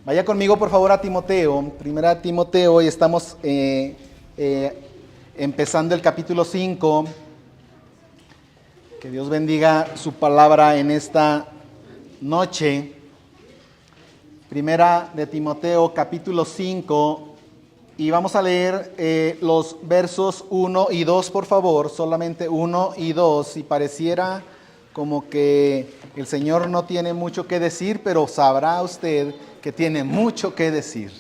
Vaya conmigo por favor a Timoteo, primera Timoteo, y estamos empezando el capítulo 5. Que Dios bendiga su palabra en esta noche. Primera de Timoteo, capítulo 5, y vamos a leer los versos 1 y 2, por favor, solamente 1 y 2, y pareciera como que el Señor no tiene mucho que decir, pero sabrá usted que tiene mucho que decir.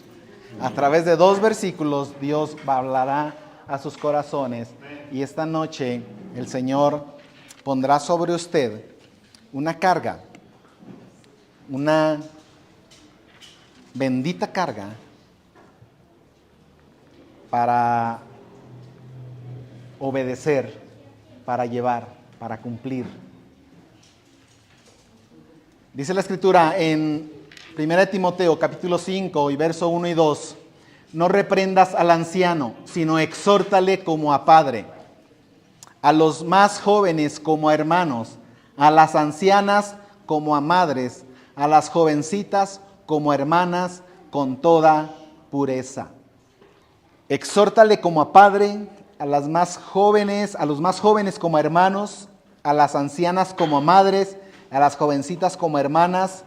A través de 2 versículos Dios hablará a sus corazones, y esta noche el Señor pondrá sobre usted una carga, una bendita carga para obedecer, para llevar, para cumplir. Dice la Escritura en 1 Timoteo capítulo 5 y verso 1 y 2: no reprendas al anciano, sino exhórtale como a padre, a los más jóvenes como a hermanos, a las ancianas como a madres, a las jovencitas como hermanas, con toda pureza. Exhórtale como a padre, a los más jóvenes como a hermanos, a las ancianas como a madres, a las jovencitas como hermanas,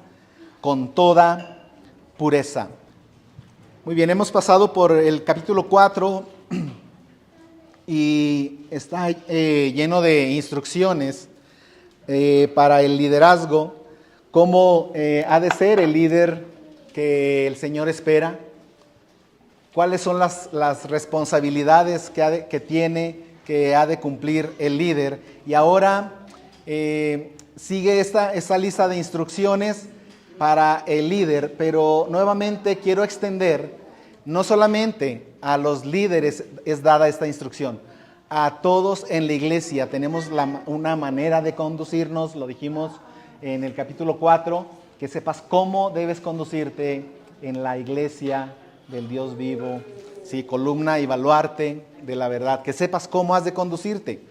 con toda pureza. Muy bien, hemos pasado por el capítulo 4 y está lleno de instrucciones para el liderazgo, cómo ha de ser el líder que el Señor espera, cuáles son las responsabilidades que ha de cumplir el líder. Y ahora sigue esta lista de instrucciones para el líder, pero nuevamente quiero extender, no solamente a los líderes es dada esta instrucción, a todos en la iglesia tenemos una manera de conducirnos. Lo dijimos en el capítulo 4, que sepas cómo debes conducirte en la iglesia del Dios vivo, sí, columna y baluarte de la verdad, que sepas cómo has de conducirte,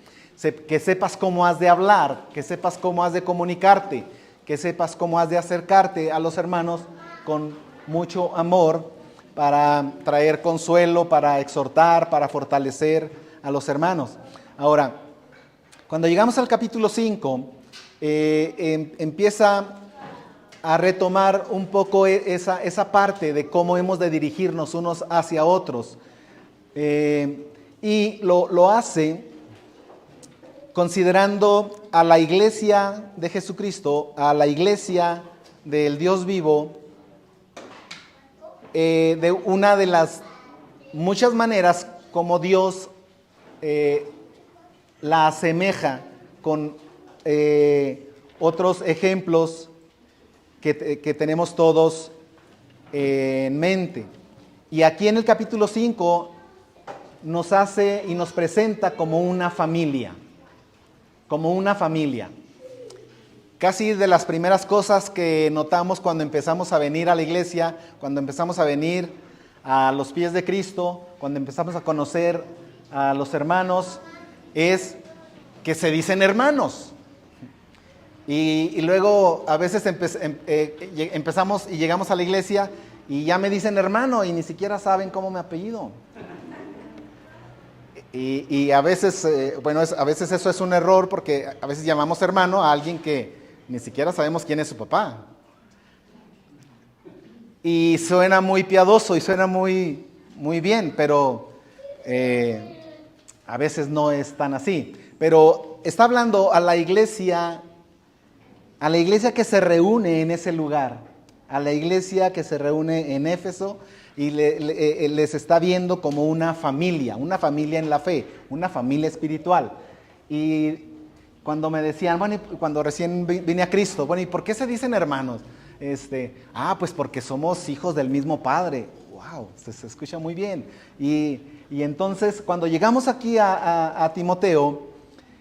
que sepas cómo has de hablar, que sepas cómo has de comunicarte, que sepas cómo has de acercarte a los hermanos con mucho amor para traer consuelo, para exhortar, para fortalecer a los hermanos. Ahora, cuando llegamos al capítulo 5, empieza a retomar un poco esa parte de cómo hemos de dirigirnos unos hacia otros. Y lo hace considerando a la iglesia de Jesucristo, a la iglesia del Dios vivo, de una de las muchas maneras como Dios la asemeja con otros ejemplos que tenemos todos en mente. Y aquí en el capítulo 5 nos hace y nos presenta como una familia. Como una familia. Casi de las primeras cosas que notamos cuando empezamos a venir a la iglesia, cuando empezamos a venir a los pies de Cristo, cuando empezamos a conocer a los hermanos, es que se dicen hermanos. Y luego a veces empezamos y llegamos a la iglesia y ya me dicen hermano y ni siquiera saben cómo me apellido. Y a veces, a veces eso es un error, porque a veces llamamos hermano a alguien que ni siquiera sabemos quién es su papá. Y suena muy piadoso y suena muy, muy bien, pero a veces no es tan así. Pero está hablando a la iglesia que se reúne en ese lugar, a la iglesia que se reúne en Éfeso, y les está viendo como una familia en la fe, una familia espiritual. Y cuando me decían, cuando recién vine a Cristo, ¿y por qué se dicen hermanos? Pues porque somos hijos del mismo Padre. Wow, se escucha muy bien. Y entonces, cuando llegamos aquí a Timoteo,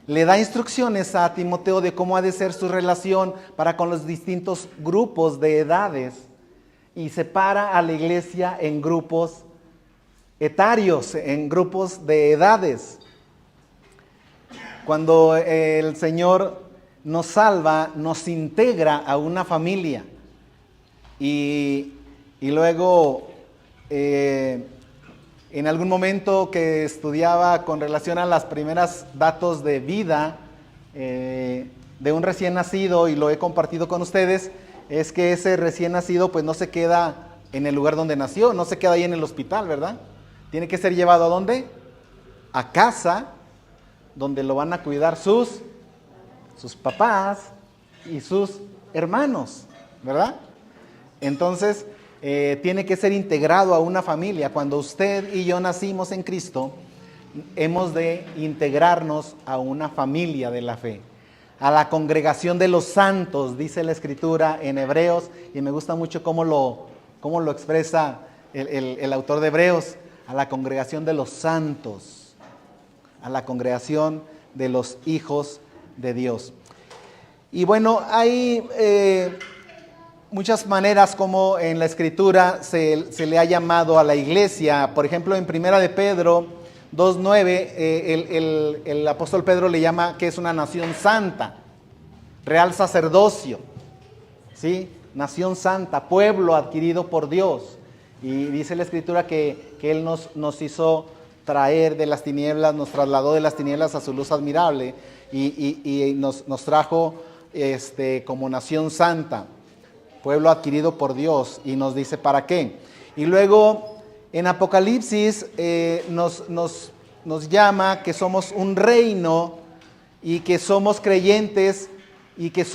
le da instrucciones a Timoteo de cómo ha de ser su relación para con los distintos grupos de edades, y separa a la iglesia en grupos etarios, en grupos de edades. Cuando el Señor nos salva, nos integra a una familia. Y Y luego, en algún momento que estudiaba con relación a las primeras datos de vida de un recién nacido, y lo he compartido con ustedes, es que ese recién nacido pues no se queda en el lugar donde nació, no se queda ahí en el hospital, ¿verdad? Tiene que ser llevado ¿a dónde? A casa, donde lo van a cuidar sus papás y sus hermanos, ¿verdad? Entonces, tiene que ser integrado a una familia. Cuando usted y yo nacimos en Cristo, hemos de integrarnos a una familia de la fe, a la congregación de los santos, dice la Escritura en Hebreos, y me gusta mucho cómo lo expresa el autor de Hebreos, a la congregación de los santos, a la congregación de los hijos de Dios. Y bueno, hay muchas maneras como en la Escritura se le ha llamado a la iglesia. Por ejemplo, en 1 de Pedro 2:9, el apóstol Pedro le llama que es una nación santa, real sacerdocio, ¿sí? Nación santa, pueblo adquirido por Dios. Y dice la Escritura que Él nos hizo traer de las tinieblas, nos trasladó de las tinieblas a su luz admirable y nos trajo como nación santa, pueblo adquirido por Dios, y nos dice para qué. Y luego en Apocalipsis nos llama que somos un reino y que somos creyentes y que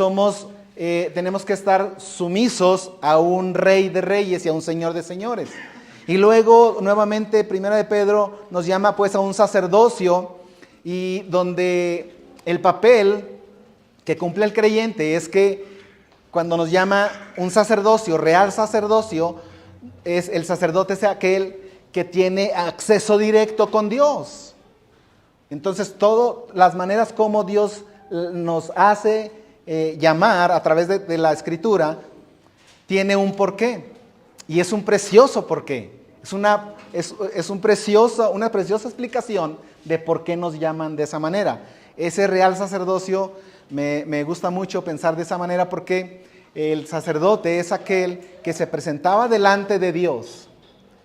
tenemos que estar sumisos a un rey de reyes y a un señor de señores. Y luego nuevamente 1 de Pedro nos llama pues a un sacerdocio, y donde el papel que cumple el creyente es que cuando nos llama un sacerdocio, real sacerdocio, el sacerdote es aquel que tiene acceso directo con Dios. Entonces, todas las maneras como Dios nos hace llamar a través de la Escritura tiene un porqué, y es un precioso porqué. Es una preciosa explicación de por qué nos llaman de esa manera. Ese real sacerdocio me gusta mucho pensar de esa manera, porque el sacerdote es aquel que se presentaba delante de Dios,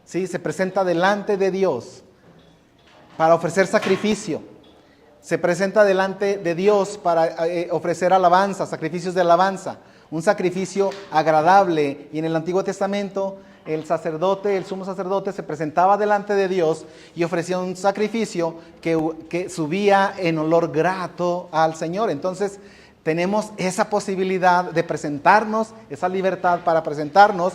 ¿sí? Se presenta delante de Dios para ofrecer sacrificio. Se presenta delante de Dios para ofrecer alabanza, sacrificios de alabanza, un sacrificio agradable. Y en el Antiguo Testamento el sumo sacerdote se presentaba delante de Dios y ofrecía un sacrificio que subía en olor grato al Señor. Entonces tenemos esa posibilidad de presentarnos, esa libertad para presentarnos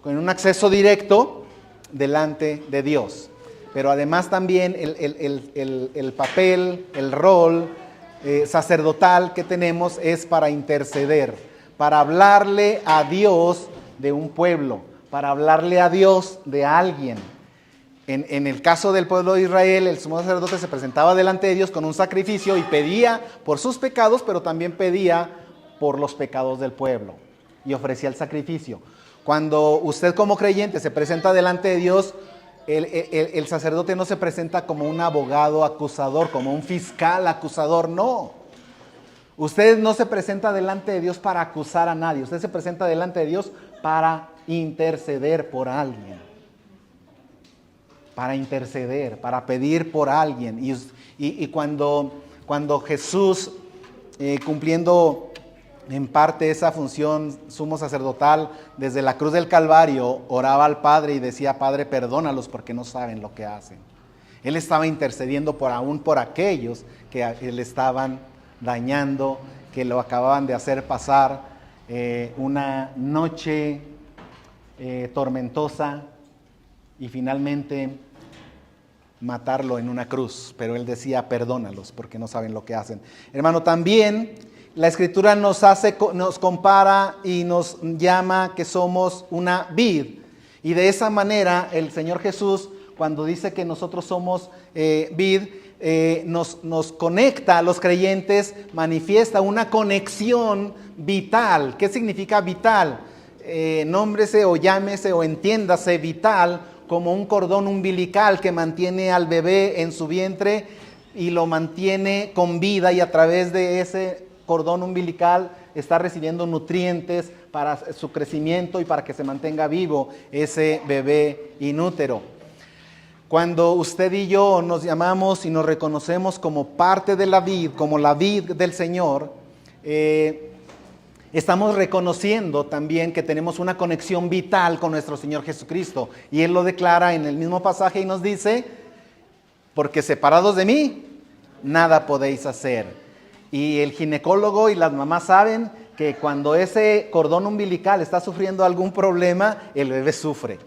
con un acceso directo delante de Dios. Pero además también el papel, el rol sacerdotal que tenemos es para interceder, para hablarle a Dios de un pueblo, para hablarle a Dios de alguien. En el caso del pueblo de Israel, el sumo sacerdote se presentaba delante de Dios con un sacrificio y pedía por sus pecados, pero también pedía por los pecados del pueblo y ofrecía el sacrificio. Cuando usted como creyente se presenta delante de Dios, el sacerdote no se presenta como un abogado acusador, como un fiscal acusador, no. Usted no se presenta delante de Dios para acusar a nadie, usted se presenta delante de Dios para interceder por alguien. Para interceder, para pedir por alguien. Y cuando Jesús, cumpliendo en parte esa función sumo sacerdotal, desde la cruz del Calvario, oraba al Padre y decía: Padre, perdónalos porque no saben lo que hacen. Él estaba intercediendo aún por aquellos que le estaban dañando, que lo acababan de hacer pasar una noche tormentosa, y finalmente matarlo en una cruz. Pero él decía: perdónalos porque no saben lo que hacen. Hermano, también la Escritura nos compara y nos llama que somos una vid. Y de esa manera el Señor Jesús, cuando dice que nosotros somos vid, nos conecta a los creyentes, manifiesta una conexión vital. ¿Qué significa vital? Nómbrese o llámese o entiéndase vital como un cordón umbilical que mantiene al bebé en su vientre y lo mantiene con vida, y a través de ese cordón umbilical está recibiendo nutrientes para su crecimiento y para que se mantenga vivo ese bebé inútero. Cuando usted y yo nos llamamos y nos reconocemos como parte de la vid, como la vid del Señor, estamos reconociendo también que tenemos una conexión vital con nuestro Señor Jesucristo. Y Él lo declara en el mismo pasaje y nos dice, porque separados de mí, nada podéis hacer. Y el ginecólogo y las mamás saben que cuando ese cordón umbilical está sufriendo algún problema, el bebé sufre.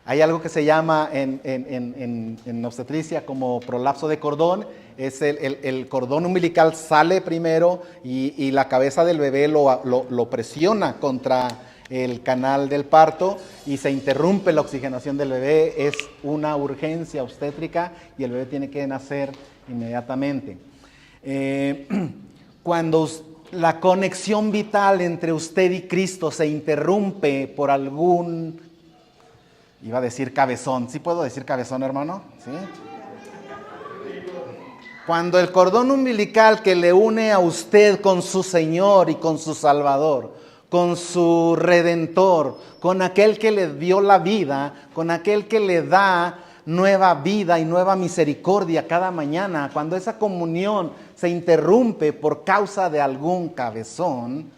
Hay algo que se llama en obstetricia como prolapso de cordón. Es el cordón umbilical sale primero y la cabeza del bebé lo presiona contra el canal del parto y se interrumpe la oxigenación del bebé. Es una urgencia obstétrica y el bebé tiene que nacer inmediatamente. Cuando la conexión vital entre usted y Cristo se interrumpe por algún, iba a decir cabezón, ¿sí puedo decir cabezón, hermano? ¿Sí? Cuando el cordón umbilical que le une a usted con su Señor y con su Salvador, con su Redentor, con aquel que le dio la vida, con aquel que le da nueva vida y nueva misericordia cada mañana, cuando esa comunión se interrumpe por causa de algún cabezón,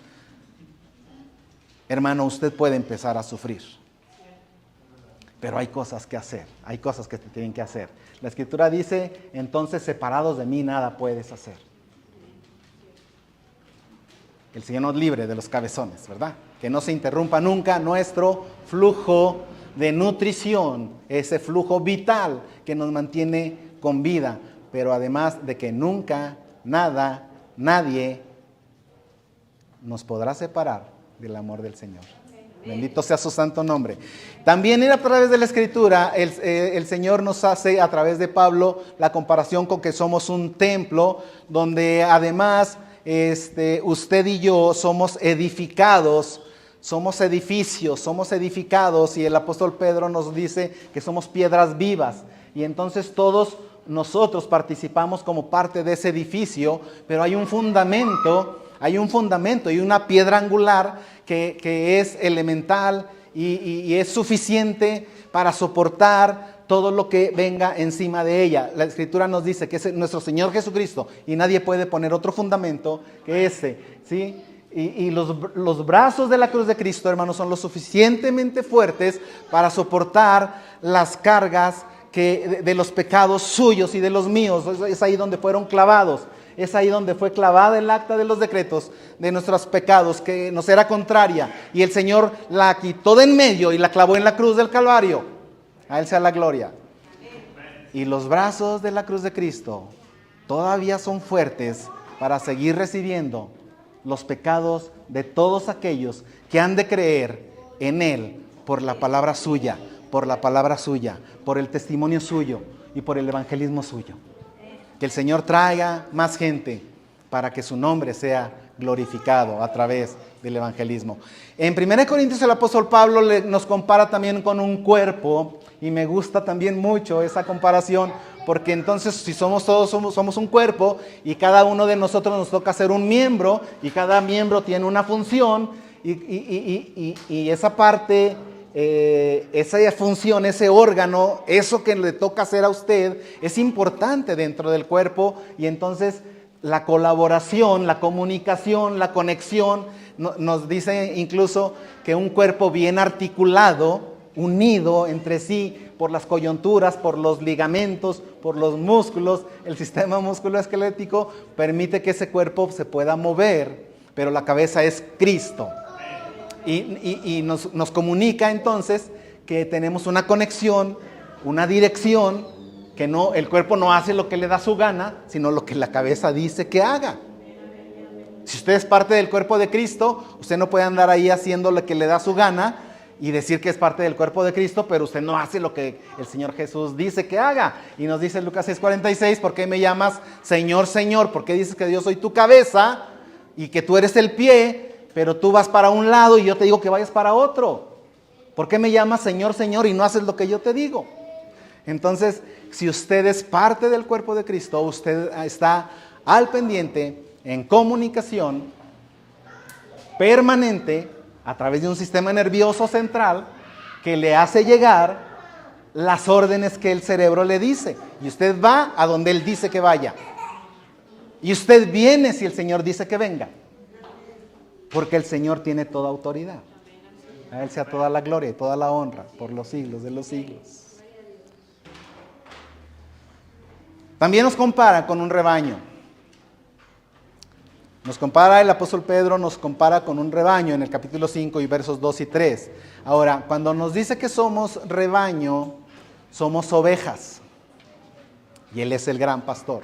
hermano, usted puede empezar a sufrir. Pero hay cosas que hacer, hay cosas que te tienen que hacer. La Escritura dice, entonces separados de mí nada puedes hacer. El Señor nos libre de los cabezones, ¿verdad? Que no se interrumpa nunca nuestro flujo de nutrición, ese flujo vital que nos mantiene con vida, pero además de que nunca, nada, nadie nos podrá separar del amor del Señor. Bendito sea su santo nombre. También a través de la Escritura, el Señor nos hace a través de Pablo la comparación con que somos un templo, donde además usted y yo somos edificados, somos edificios, somos edificados, y el apóstol Pedro nos dice que somos piedras vivas. Y entonces todos nosotros participamos como parte de ese edificio, pero hay un fundamento y una piedra angular que es elemental y es suficiente para soportar todo lo que venga encima de ella. La Escritura nos dice que es nuestro Señor Jesucristo y nadie puede poner otro fundamento que ese, ¿sí? Y los brazos de la cruz de Cristo, hermanos, son lo suficientemente fuertes para soportar las cargas de los pecados suyos y de los míos. Es ahí donde fueron clavados. Es ahí donde fue clavada el acta de los decretos de nuestros pecados, que nos era contraria. Y el Señor la quitó de en medio y la clavó en la cruz del Calvario. A Él sea la gloria. Y los brazos de la cruz de Cristo todavía son fuertes para seguir recibiendo los pecados de todos aquellos que han de creer en Él por la palabra suya, por el testimonio suyo y por el evangelismo suyo. Que el Señor traiga más gente para que su nombre sea glorificado a través del evangelismo. En 1 Corintios el apóstol Pablo nos compara también con un cuerpo, y me gusta también mucho esa comparación, porque entonces si somos un cuerpo y cada uno de nosotros nos toca ser un miembro y cada miembro tiene una función y esa parte, esa función, ese órgano, eso que le toca hacer a usted es importante dentro del cuerpo, y entonces la colaboración, la comunicación, la conexión, nos dice incluso que un cuerpo bien articulado, unido entre sí por las coyunturas, por los ligamentos, por los músculos, el sistema musculoesquelético permite que ese cuerpo se pueda mover, pero la cabeza es Cristo. Y nos comunica entonces que tenemos una conexión, una dirección, que el cuerpo no hace lo que le da su gana, sino lo que la cabeza dice que haga. Si usted es parte del cuerpo de Cristo, usted no puede andar ahí haciendo lo que le da su gana y decir que es parte del cuerpo de Cristo, pero usted no hace lo que el Señor Jesús dice que haga. Y nos dice Lucas 6:46, ¿por qué me llamas Señor, Señor? ¿Por qué dices que yo soy tu cabeza y que tú eres el pie, pero tú vas para un lado y yo te digo que vayas para otro? ¿Por qué me llamas Señor, Señor y no haces lo que yo te digo? Entonces, si usted es parte del cuerpo de Cristo, usted está al pendiente, en comunicación permanente a través de un sistema nervioso central que le hace llegar las órdenes que el cerebro le dice. Y usted va a donde él dice que vaya. Y usted viene si el Señor dice que venga. Porque el Señor tiene toda autoridad. A Él sea toda la gloria y toda la honra por los siglos de los siglos. También nos compara con un rebaño. Nos compara el apóstol Pedro, nos compara con un rebaño en el capítulo 5 y versos 2 y 3. Ahora, cuando nos dice que somos rebaño, somos ovejas. Y Él es el gran pastor.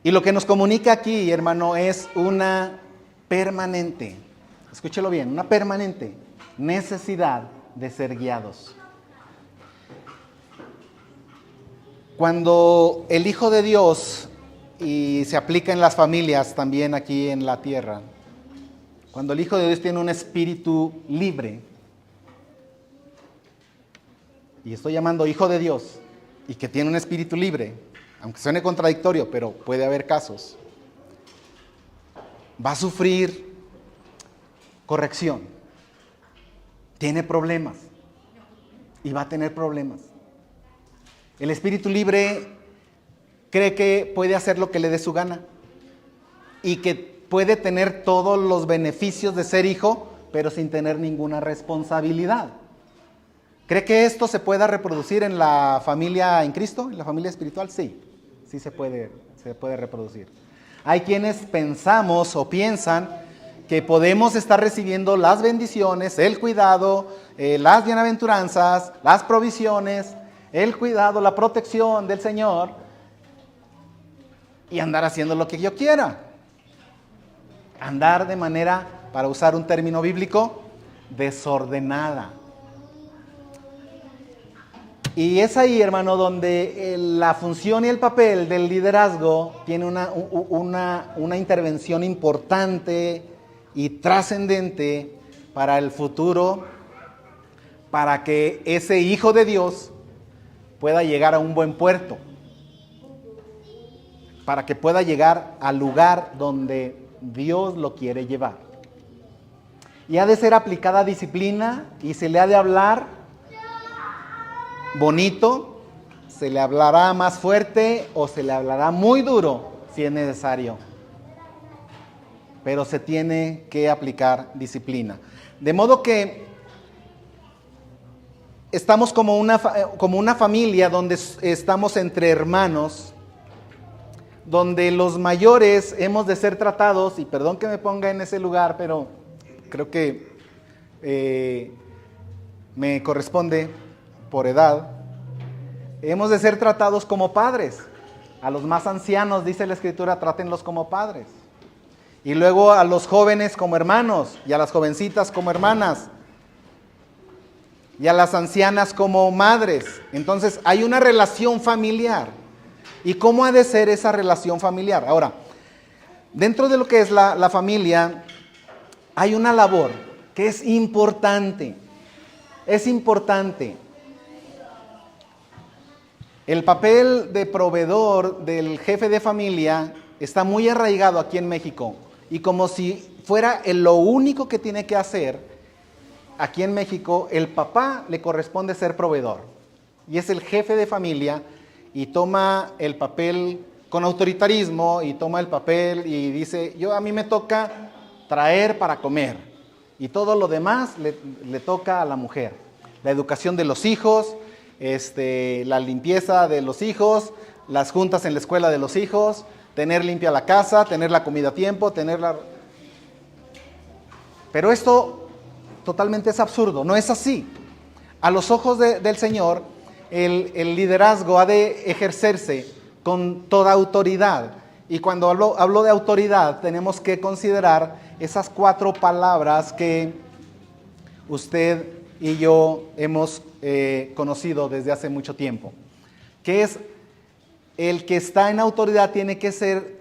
Y lo que nos comunica aquí, hermano, es una permanente, escúchelo bien, una permanente necesidad de ser guiados. Cuando el Hijo de Dios, y se aplica en las familias también aquí en la tierra, cuando el Hijo de Dios tiene un espíritu libre, y estoy llamando Hijo de Dios, y que tiene un espíritu libre, aunque suene contradictorio, pero puede haber casos, va a sufrir corrección, tiene problemas, y va a tener problemas. El espíritu libre cree que puede hacer lo que le dé su gana y que puede tener todos los beneficios de ser hijo, pero sin tener ninguna responsabilidad. ¿Cree que esto se pueda reproducir en la familia en Cristo, en la familia espiritual? Sí, sí se puede reproducir. Hay quienes pensamos o piensan que podemos estar recibiendo las bendiciones, el cuidado, las bienaventuranzas, las provisiones, el cuidado, la protección del Señor y andar haciendo lo que yo quiera. Andar de manera, para usar un término bíblico, desordenada. Y es ahí, hermano, donde la función y el papel del liderazgo tiene una intervención importante y trascendente para el futuro, para que ese Hijo de Dios pueda llegar a un buen puerto, para que pueda llegar al lugar donde Dios lo quiere llevar. Y ha de ser aplicada disciplina y se le ha de hablar bonito, se le hablará más fuerte o se le hablará muy duro si es necesario. Pero se tiene que aplicar disciplina. De modo que estamos como una familia donde estamos entre hermanos, donde los mayores hemos de ser tratados, y perdón que me ponga en ese lugar, pero creo que me corresponde por edad, hemos de ser tratados como padres. A los más ancianos, dice la Escritura, trátenlos como padres. Y luego a los jóvenes como hermanos, y a las jovencitas como hermanas, y a las ancianas como madres. Entonces hay una relación familiar. ¿Y cómo ha de ser esa relación familiar? Ahora, dentro de lo que es la familia, hay una labor que es importante. Es importante. El papel de proveedor del jefe de familia está muy arraigado aquí en México. Y como si fuera lo único que tiene que hacer, aquí en México, el papá le corresponde ser proveedor. Y es el jefe de familia y toma el papel con autoritarismo y toma el papel y dice, a mí me toca traer para comer. Y todo lo demás le toca a la mujer. La educación de los hijos, la limpieza de los hijos, las juntas en la escuela de los hijos, tener limpia la casa, tener la comida a tiempo, Pero esto totalmente es absurdo, no es así. A los ojos del Señor, el liderazgo ha de ejercerse con toda autoridad. Y cuando hablo de autoridad, tenemos que considerar esas 4 palabras que usted y yo hemos conocido desde hace mucho tiempo. Que es, el que está en autoridad tiene que ser,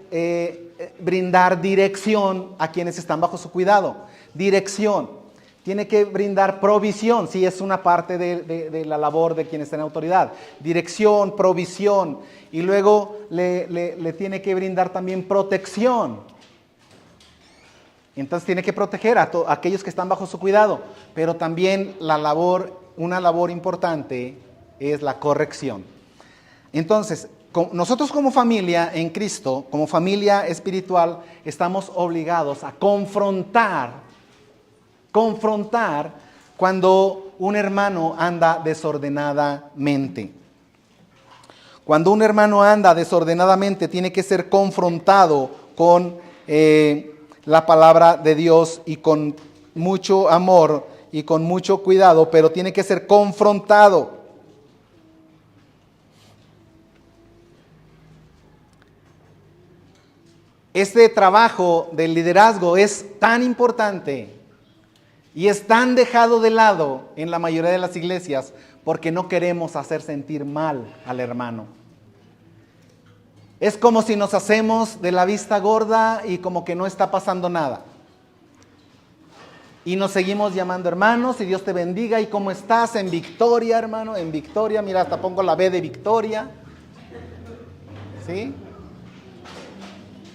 brindar dirección a quienes están bajo su cuidado. Dirección. Tiene que brindar provisión, si es una parte de la labor de quien está en autoridad. Dirección, provisión. Y luego le tiene que brindar también protección. Entonces tiene que proteger a aquellos que están bajo su cuidado, pero también una labor importante es la corrección. Entonces, nosotros como familia en Cristo, como familia espiritual, estamos obligados a confrontar cuando un hermano anda desordenadamente. Cuando un hermano anda desordenadamente, tiene que ser confrontado con la palabra de Dios y con mucho amor y con mucho cuidado, pero tiene que ser confrontado. Este trabajo del liderazgo es tan importante y es tan dejado de lado en la mayoría de las iglesias porque no queremos hacer sentir mal al hermano. Es como si nos hacemos de la vista gorda y como que no está pasando nada. Y nos seguimos llamando hermanos y Dios te bendiga. ¿Y cómo estás? En victoria, hermano, en victoria. Mira, hasta pongo la B de victoria. ¿Sí?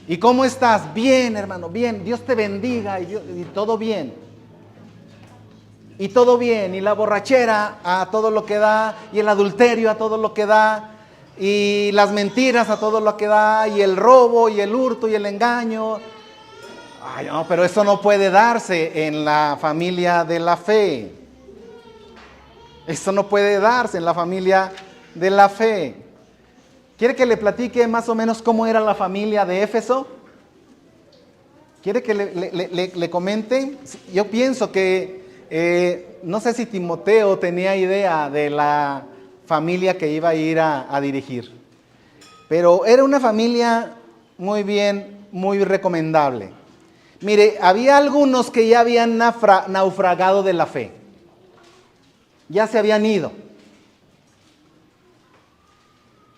¿Y cómo estás? Bien, hermano, bien. Dios te bendiga y todo bien. Y todo bien. Y la borrachera a todo lo que da. Y el adulterio a todo lo que da. Y las mentiras a todo lo que da. Y el robo y el hurto y el engaño. Ay, no, pero eso no puede darse en la familia de la fe. Eso no puede darse en la familia de la fe. ¿Quiere que le platique más o menos cómo era la familia de Éfeso? ¿Quiere que le comente? Yo pienso que, no sé si Timoteo tenía idea de la familia que iba a ir a dirigir. Pero era una familia muy bien, muy recomendable. Mire, había algunos que ya habían naufragado de la fe. Ya se habían ido.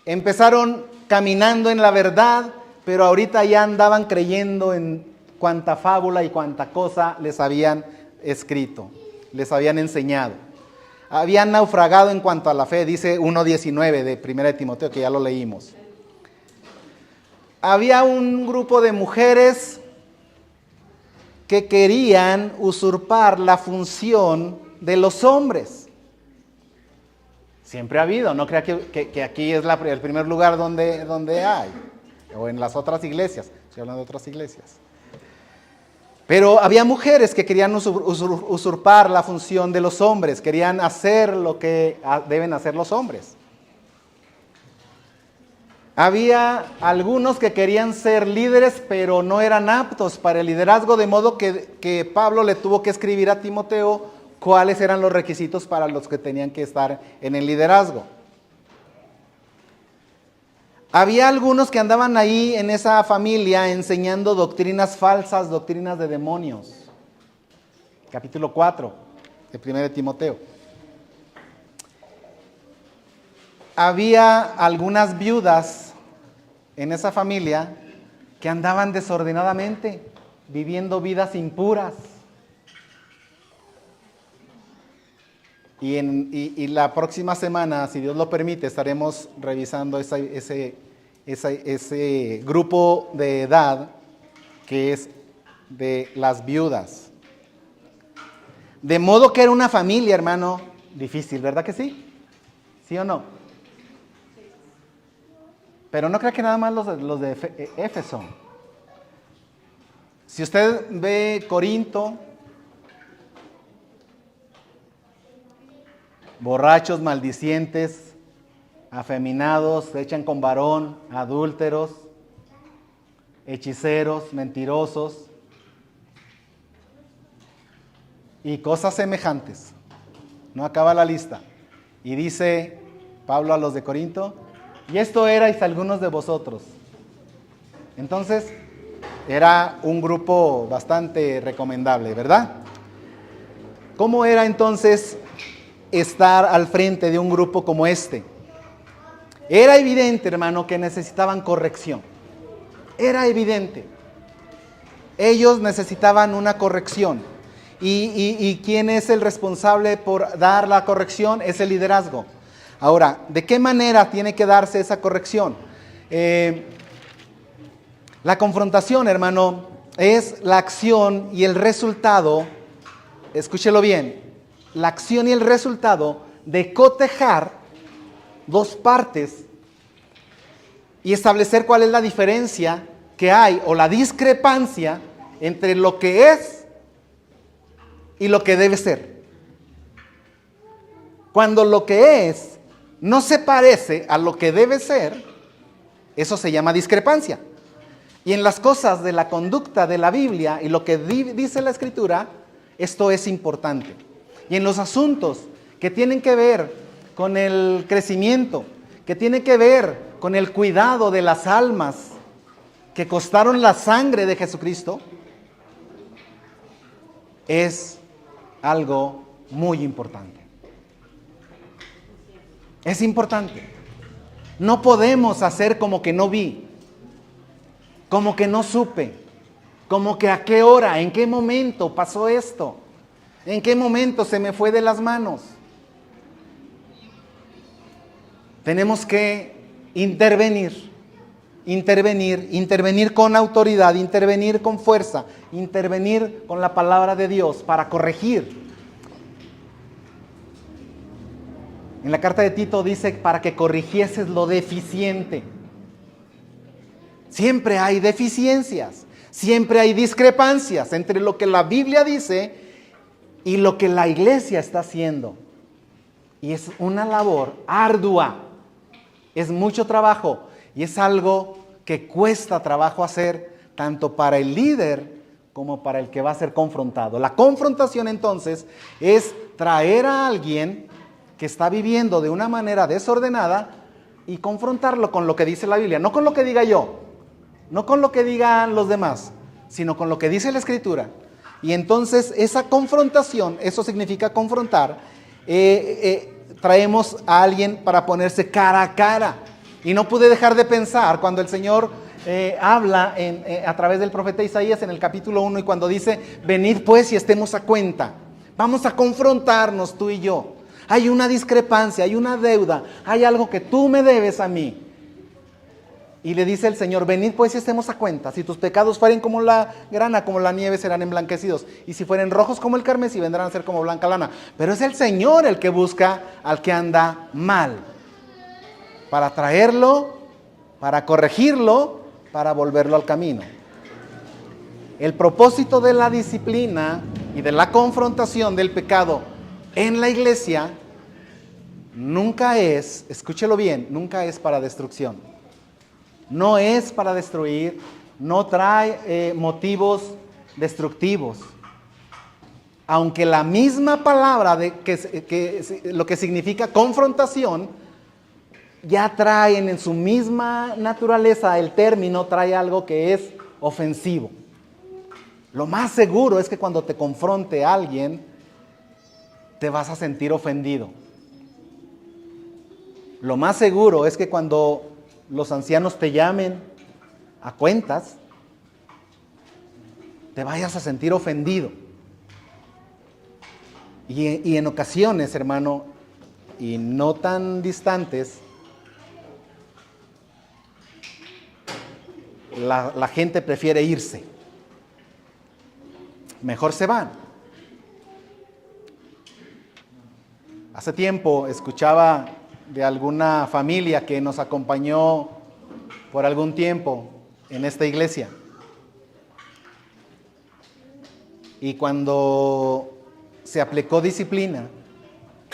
Empezaron caminando en la verdad, pero ahorita ya andaban creyendo en cuanta fábula y cuanta cosa les habían escrito, les habían enseñado. Habían naufragado en cuanto a la fe, dice 1:19 de 1 de Timoteo, que ya lo leímos. Había un grupo de mujeres que querían usurpar la función de los hombres. Siempre ha habido, no crea que aquí es el primer lugar donde hay, o en las otras iglesias, estoy hablando de otras iglesias. Pero había mujeres que querían usurpar la función de los hombres, querían hacer lo que deben hacer los hombres. Había algunos que querían ser líderes, pero no eran aptos para el liderazgo, de modo que Pablo le tuvo que escribir a Timoteo cuáles eran los requisitos para los que tenían que estar en el liderazgo. Había algunos que andaban ahí en esa familia enseñando doctrinas falsas, doctrinas de demonios. Capítulo 4 de 1 de Timoteo. Había algunas viudas en esa familia que andaban desordenadamente, viviendo vidas impuras. Y la próxima semana, si Dios lo permite, estaremos revisando ese grupo de edad que es de las viudas. De modo que era una familia, hermano, difícil, ¿verdad que sí? ¿Sí o no? Pero no crea que nada más los de Éfeso. Si usted ve Corinto, borrachos, maldicientes, afeminados, se echan con varón, adúlteros, hechiceros, mentirosos y cosas semejantes. No acaba la lista. Y dice Pablo a los de Corinto, y esto erais algunos de vosotros. Entonces, era un grupo bastante recomendable, ¿verdad? ¿Cómo era entonces estar al frente de un grupo como este? Era evidente, hermano, que necesitaban corrección. Era evidente. Ellos necesitaban una corrección. ¿Y quién es el responsable por dar la corrección? Es el liderazgo. Ahora, ¿de qué manera tiene que darse esa corrección? La confrontación, hermano, es la acción y el resultado, escúchelo bien, la acción y el resultado de cotejar dos partes y establecer cuál es la diferencia que hay o la discrepancia entre lo que es y lo que debe ser. Cuando lo que es no se parece a lo que debe ser, eso se llama discrepancia. Y en las cosas de la conducta de la Biblia y lo que dice la Escritura, esto es importante. Y en los asuntos que tienen que ver con el crecimiento, que tienen que ver con el cuidado de las almas que costaron la sangre de Jesucristo, es algo muy importante. Es importante. No podemos hacer como que no vi, como que no supe, como que a qué hora, en qué momento pasó esto, en qué momento se me fue de las manos. Tenemos que intervenir con autoridad, intervenir con fuerza, intervenir con la palabra de Dios para corregir. En la carta de Tito dice para que corrigieses lo deficiente. Siempre hay deficiencias, siempre hay discrepancias entre lo que la Biblia dice y lo que la iglesia está haciendo. Y es una labor ardua, es mucho trabajo y es algo que cuesta trabajo hacer tanto para el líder como para el que va a ser confrontado. La confrontación entonces es traer a alguien que está viviendo de una manera desordenada y confrontarlo con lo que dice la Biblia, no con lo que diga yo, no con lo que digan los demás, sino con lo que dice la Escritura. Y entonces esa confrontación, eso significa confrontar, traemos a alguien para ponerse cara a cara. Y no pude dejar de pensar cuando el Señor habla a través del profeta Isaías en el capítulo 1 y cuando dice, venid pues y estemos a cuenta. Vamos a confrontarnos tú y yo. Hay una discrepancia, hay una deuda, hay algo que tú me debes a mí. Y le dice el Señor, venid pues y estemos a cuenta. Si tus pecados fueren como la grana, como la nieve, serán emblanquecidos. Y si fueren rojos como el carmesí, vendrán a ser como blanca lana. Pero es el Señor el que busca al que anda mal, para traerlo, para corregirlo, para volverlo al camino. El propósito de la disciplina y de la confrontación del pecado en la iglesia nunca es, escúchelo bien, nunca es para destrucción. No es para destruir, no trae motivos destructivos. Aunque la misma palabra lo que significa confrontación ya traen en su misma naturaleza el término, trae algo que es ofensivo. Lo más seguro es que cuando te confronte alguien, te vas a sentir ofendido. Lo más seguro es que cuando los ancianos te llamen a cuentas, te vayas a sentir ofendido. Y en ocasiones, hermano, y no tan distantes, la gente prefiere irse. Mejor se van. Hace tiempo escuchaba de alguna familia que nos acompañó por algún tiempo en esta iglesia. Y cuando se aplicó disciplina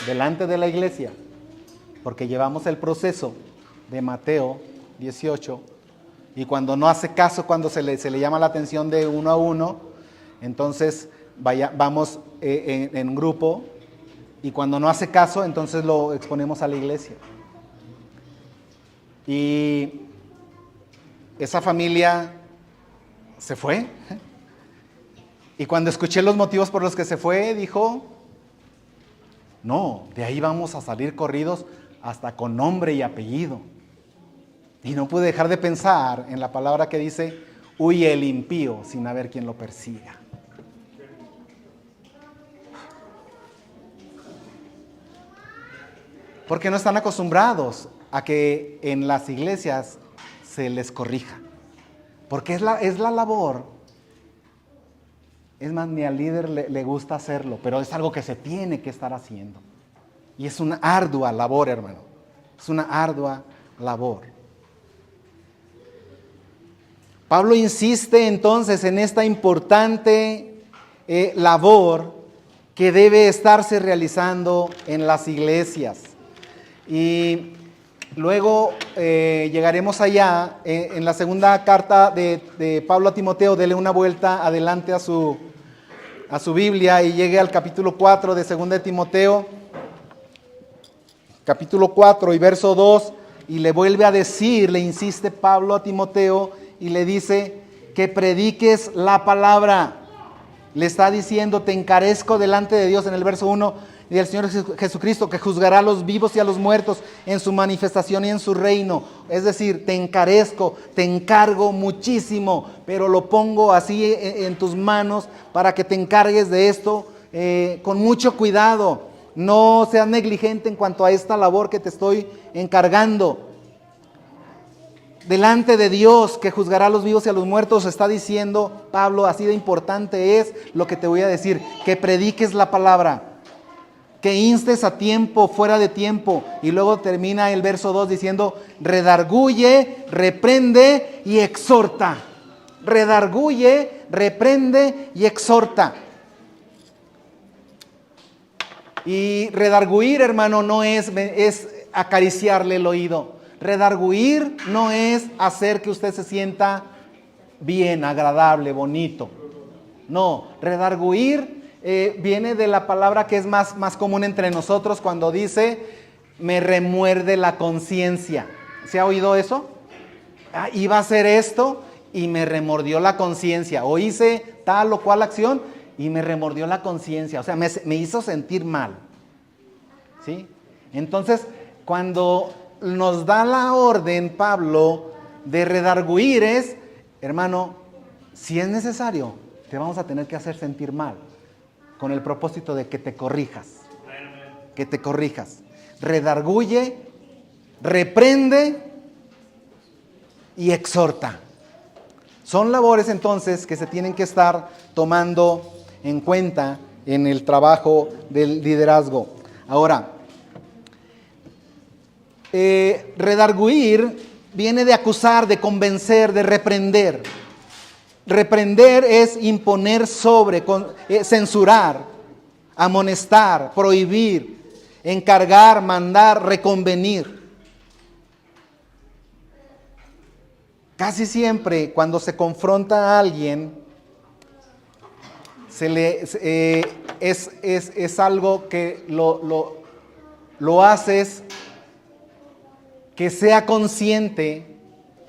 delante de la iglesia, porque llevamos el proceso de Mateo 18, y cuando no hace caso, cuando se le llama la atención de uno a uno, entonces vamos en grupo, y cuando no hace caso, entonces lo exponemos a la iglesia. Y esa familia se fue. Y cuando escuché los motivos por los que se fue, dijo, no, de ahí vamos a salir corridos hasta con nombre y apellido. Y no pude dejar de pensar en la palabra que dice, huye el impío sin haber quien lo persiga. Porque no están acostumbrados a que en las iglesias se les corrija. Porque es la labor Es más, ni al líder le gusta hacerlo, pero es algo que se tiene que estar haciendo. Y es una ardua labor, hermano. Es una ardua labor. Pablo insiste entonces en esta importante labor que debe estarse realizando en las iglesias. Y luego llegaremos allá, en la segunda carta de Pablo a Timoteo. Dele una vuelta adelante a su Biblia y llegue al capítulo 4 de 2 de Timoteo, capítulo 4 y verso 2, y le vuelve a decir, le insiste Pablo a Timoteo y le dice que prediques la palabra. Le está diciendo, te encarezco delante de Dios en el verso 1 y del Señor Jesucristo, que juzgará a los vivos y a los muertos en su manifestación y en su reino. Es decir, te encarezco, te encargo muchísimo, pero lo pongo así en tus manos para que te encargues de esto con mucho cuidado. No seas negligente en cuanto a esta labor que te estoy encargando. Delante de Dios, que juzgará a los vivos y a los muertos, está diciendo Pablo, así de importante es lo que te voy a decir, que prediques la palabra, que instes a tiempo, fuera de tiempo. Y luego termina el verso 2 diciendo, redarguye, reprende y exhorta. Redarguye, reprende y exhorta. Y redarguir, hermano, no es acariciarle el oído. Redarguir no es hacer que usted se sienta bien, agradable, bonito. No, redarguir viene de la palabra que es más común entre nosotros cuando dice, me remuerde la conciencia. ¿Se ha oído eso? Iba a hacer esto y me remordió la conciencia. O hice tal o cual acción y me remordió la conciencia. O sea, me hizo sentir mal. ¿Sí? Entonces, cuando nos da la orden Pablo de redarguir es, hermano, si es necesario, te vamos a tener que hacer sentir mal, con el propósito de que te corrijas. Que te corrijas. Redarguye, reprende y exhorta. Son labores entonces que se tienen que estar tomando en cuenta en el trabajo del liderazgo. Ahora, redarguir viene de acusar, de convencer, de reprender. Reprender es imponer sobre, censurar, amonestar, prohibir, encargar, mandar, reconvenir. Casi siempre cuando se confronta a alguien, es algo que lo haces que sea consciente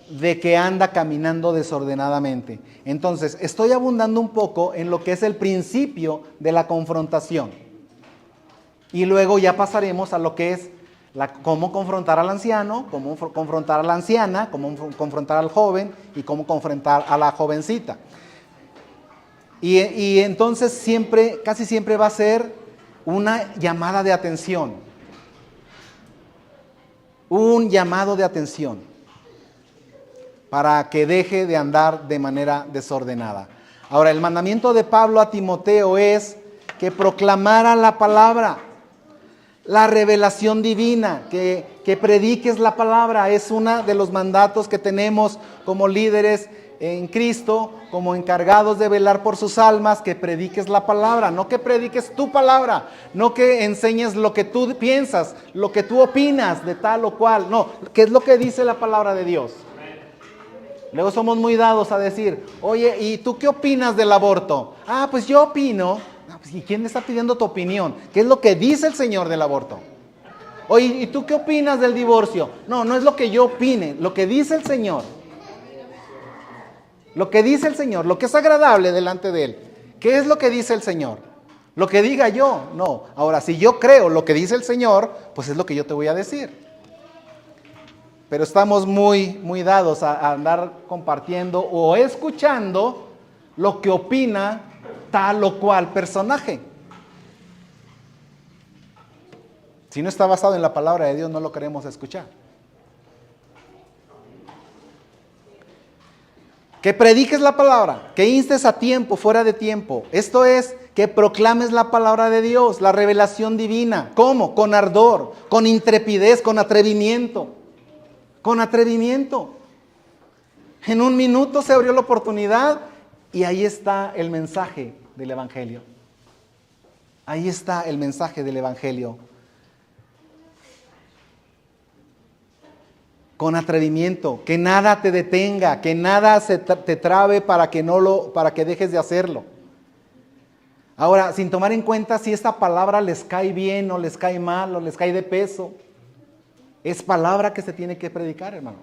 de que anda caminando desordenadamente. Entonces, estoy abundando un poco en lo que es el principio de la confrontación. Y luego ya pasaremos a lo que es cómo confrontar al anciano, cómo confrontar a la anciana, cómo confrontar al joven y cómo confrontar a la jovencita. Y entonces casi siempre va a ser una llamada de atención. Un llamado de atención para que deje de andar de manera desordenada. Ahora, el mandamiento de Pablo a Timoteo es que proclamara la palabra, la revelación divina, que prediques la palabra. Es uno de los mandatos que tenemos como líderes en Cristo, como encargados de velar por sus almas, que prediques la palabra, no que prediques tu palabra, no que enseñes lo que tú piensas, lo que tú opinas de tal o cual, no, ¿qué es lo que dice la palabra de Dios? Luego somos muy dados a decir, oye, ¿y tú qué opinas del aborto? Pues yo opino. ¿Y quién le está pidiendo tu opinión? ¿Qué es lo que dice el Señor del aborto? Oye, ¿y tú qué opinas del divorcio? No es lo que yo opine, lo que dice el Señor. Lo que dice el Señor, lo que es agradable delante de Él. ¿Qué es lo que dice el Señor? Lo que diga yo, no. Ahora, si yo creo lo que dice el Señor, pues es lo que yo te voy a decir. Pero estamos muy dados a andar compartiendo o escuchando lo que opina tal o cual personaje. Si no está basado en la palabra de Dios, no lo queremos escuchar. Que prediques la palabra, que instes a tiempo, fuera de tiempo. Esto es, que proclames la palabra de Dios, la revelación divina. ¿Cómo? Con ardor, con intrepidez, con atrevimiento. Con atrevimiento. En un minuto se abrió la oportunidad y ahí está el mensaje del Evangelio. Ahí está el mensaje del Evangelio. Con atrevimiento, que nada te detenga, que nada te trabe para que dejes de hacerlo. Ahora, sin tomar en cuenta si esta palabra les cae bien o les cae mal o les cae de peso, es palabra que se tiene que predicar, hermano.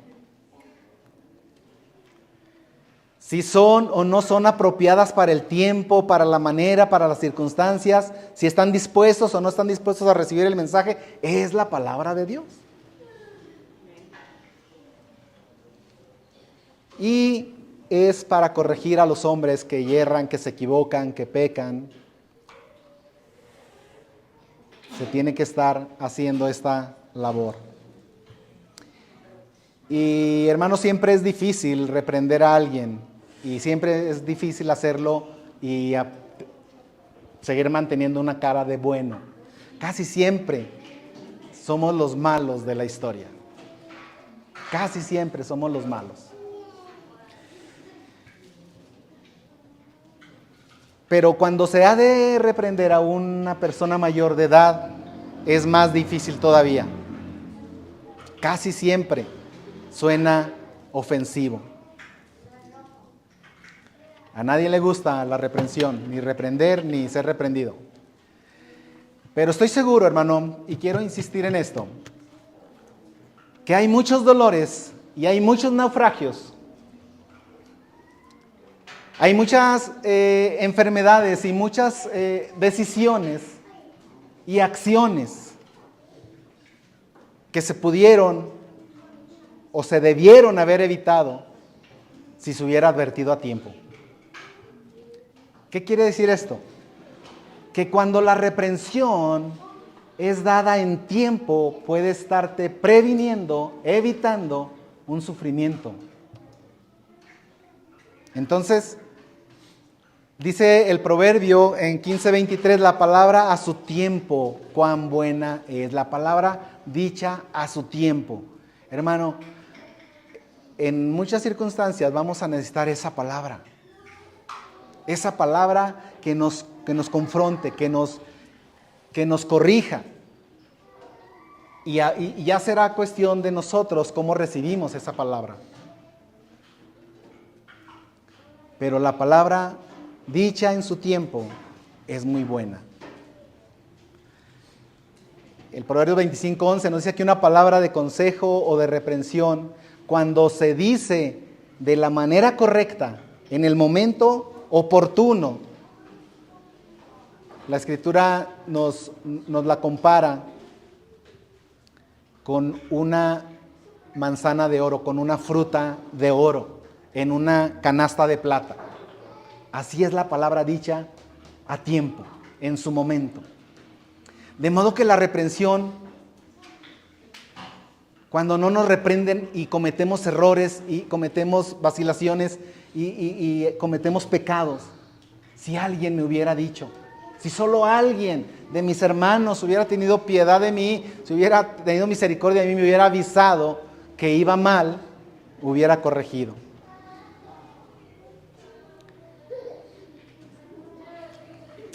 Si son o no son apropiadas para el tiempo, para la manera, para las circunstancias, si están dispuestos o no están dispuestos a recibir el mensaje, es la palabra de Dios. Y es para corregir a los hombres que yerran, que se equivocan, que pecan. Se tiene que estar haciendo esta labor. Y hermano, siempre es difícil reprender a alguien. Y siempre es difícil hacerlo y seguir manteniendo una cara de bueno. Casi siempre somos los malos de la historia. Casi siempre somos los malos. Pero cuando se ha de reprender a una persona mayor de edad, es más difícil todavía. Casi siempre suena ofensivo. A nadie le gusta la reprensión, ni reprender, ni ser reprendido. Pero estoy seguro, hermano, y quiero insistir en esto, que hay muchos dolores y hay muchos naufragios. Hay muchas enfermedades y muchas decisiones y acciones que se pudieron o se debieron haber evitado si se hubiera advertido a tiempo. ¿Qué quiere decir esto? Que cuando la reprensión es dada en tiempo, puede estarte previniendo, evitando un sufrimiento. Entonces, dice el proverbio en 15:23, la palabra a su tiempo, cuán buena es. La palabra dicha a su tiempo. Hermano, en muchas circunstancias vamos a necesitar esa palabra. Esa palabra que nos confronte, que nos corrija. Y ya será cuestión de nosotros cómo recibimos esa palabra. Pero la palabra dicha en su tiempo es muy buena. El Proverbio 25:11 nos dice que una palabra de consejo o de reprensión, cuando se dice de la manera correcta, en el momento oportuno, la Escritura nos la compara con una manzana de oro, con una fruta de oro, en una canasta de plata. Así es la palabra dicha a tiempo, en su momento. De modo que la reprensión, cuando no nos reprenden y cometemos errores y cometemos vacilaciones y cometemos pecados, si alguien me hubiera dicho, si solo alguien de mis hermanos hubiera tenido piedad de mí, si hubiera tenido misericordia de mí, me hubiera avisado que iba mal, hubiera corregido.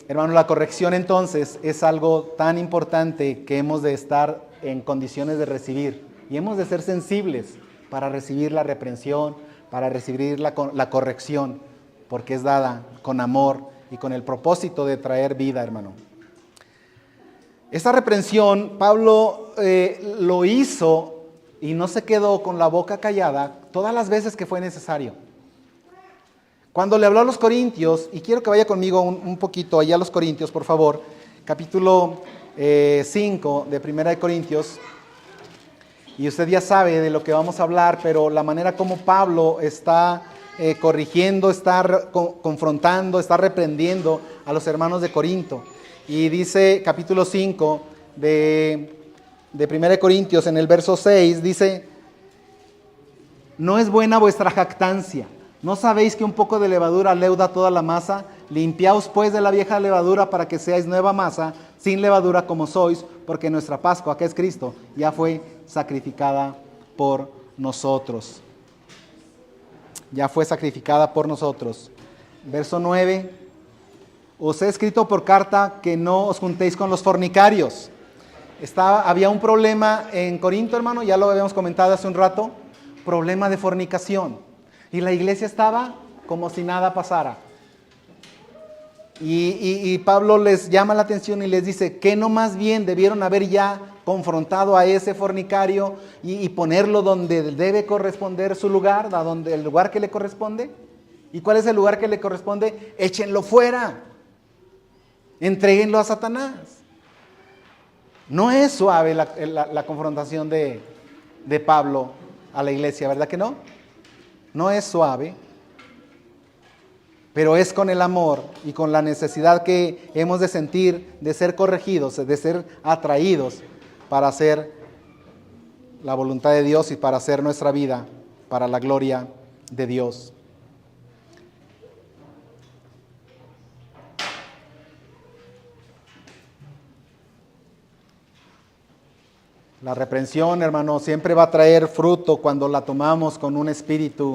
Hermano, la corrección entonces es algo tan importante que hemos de estar en condiciones de recibir y hemos de ser sensibles para recibir la reprensión, para recibir la corrección, porque es dada con amor y con el propósito de traer vida, hermano. Esta reprensión, Pablo lo hizo y no se quedó con la boca callada todas las veces que fue necesario. Cuando le habló a los Corintios, y quiero que vaya conmigo un poquito allá a los Corintios, por favor, capítulo 5 de Primera de Corintios, y usted ya sabe de lo que vamos a hablar, pero la manera como Pablo está corrigiendo, está confrontando, está reprendiendo a los hermanos de Corinto. Y dice capítulo 5 de 1 Corintios, en el verso 6, dice: no es buena vuestra jactancia. ¿No sabéis que un poco de levadura leuda toda la masa? Limpiaos pues de la vieja levadura para que seáis nueva masa, sin levadura como sois, porque nuestra Pascua, que es Cristo, ya fue sacrificada por nosotros. Ya fue sacrificada por nosotros. Verso 9. Os he escrito por carta que no os juntéis con los fornicarios. Había un problema en Corinto, hermano, ya lo habíamos comentado hace un rato, problema de fornicación. Y la iglesia estaba como si nada pasara. Y Pablo les llama la atención y les dice que no más bien debieron haber ya confrontado a ese fornicario y ponerlo donde debe corresponder su lugar, el lugar que le corresponde. ¿Y cuál es el lugar que le corresponde? Échenlo fuera. Entréguenlo a Satanás. No es suave la confrontación de Pablo a la iglesia, ¿verdad que no? No es suave, pero es con el amor y con la necesidad que hemos de sentir de ser corregidos, de ser atraídos para hacer la voluntad de Dios y para hacer nuestra vida para la gloria de Dios. La reprensión, hermano, siempre va a traer fruto cuando la tomamos con un espíritu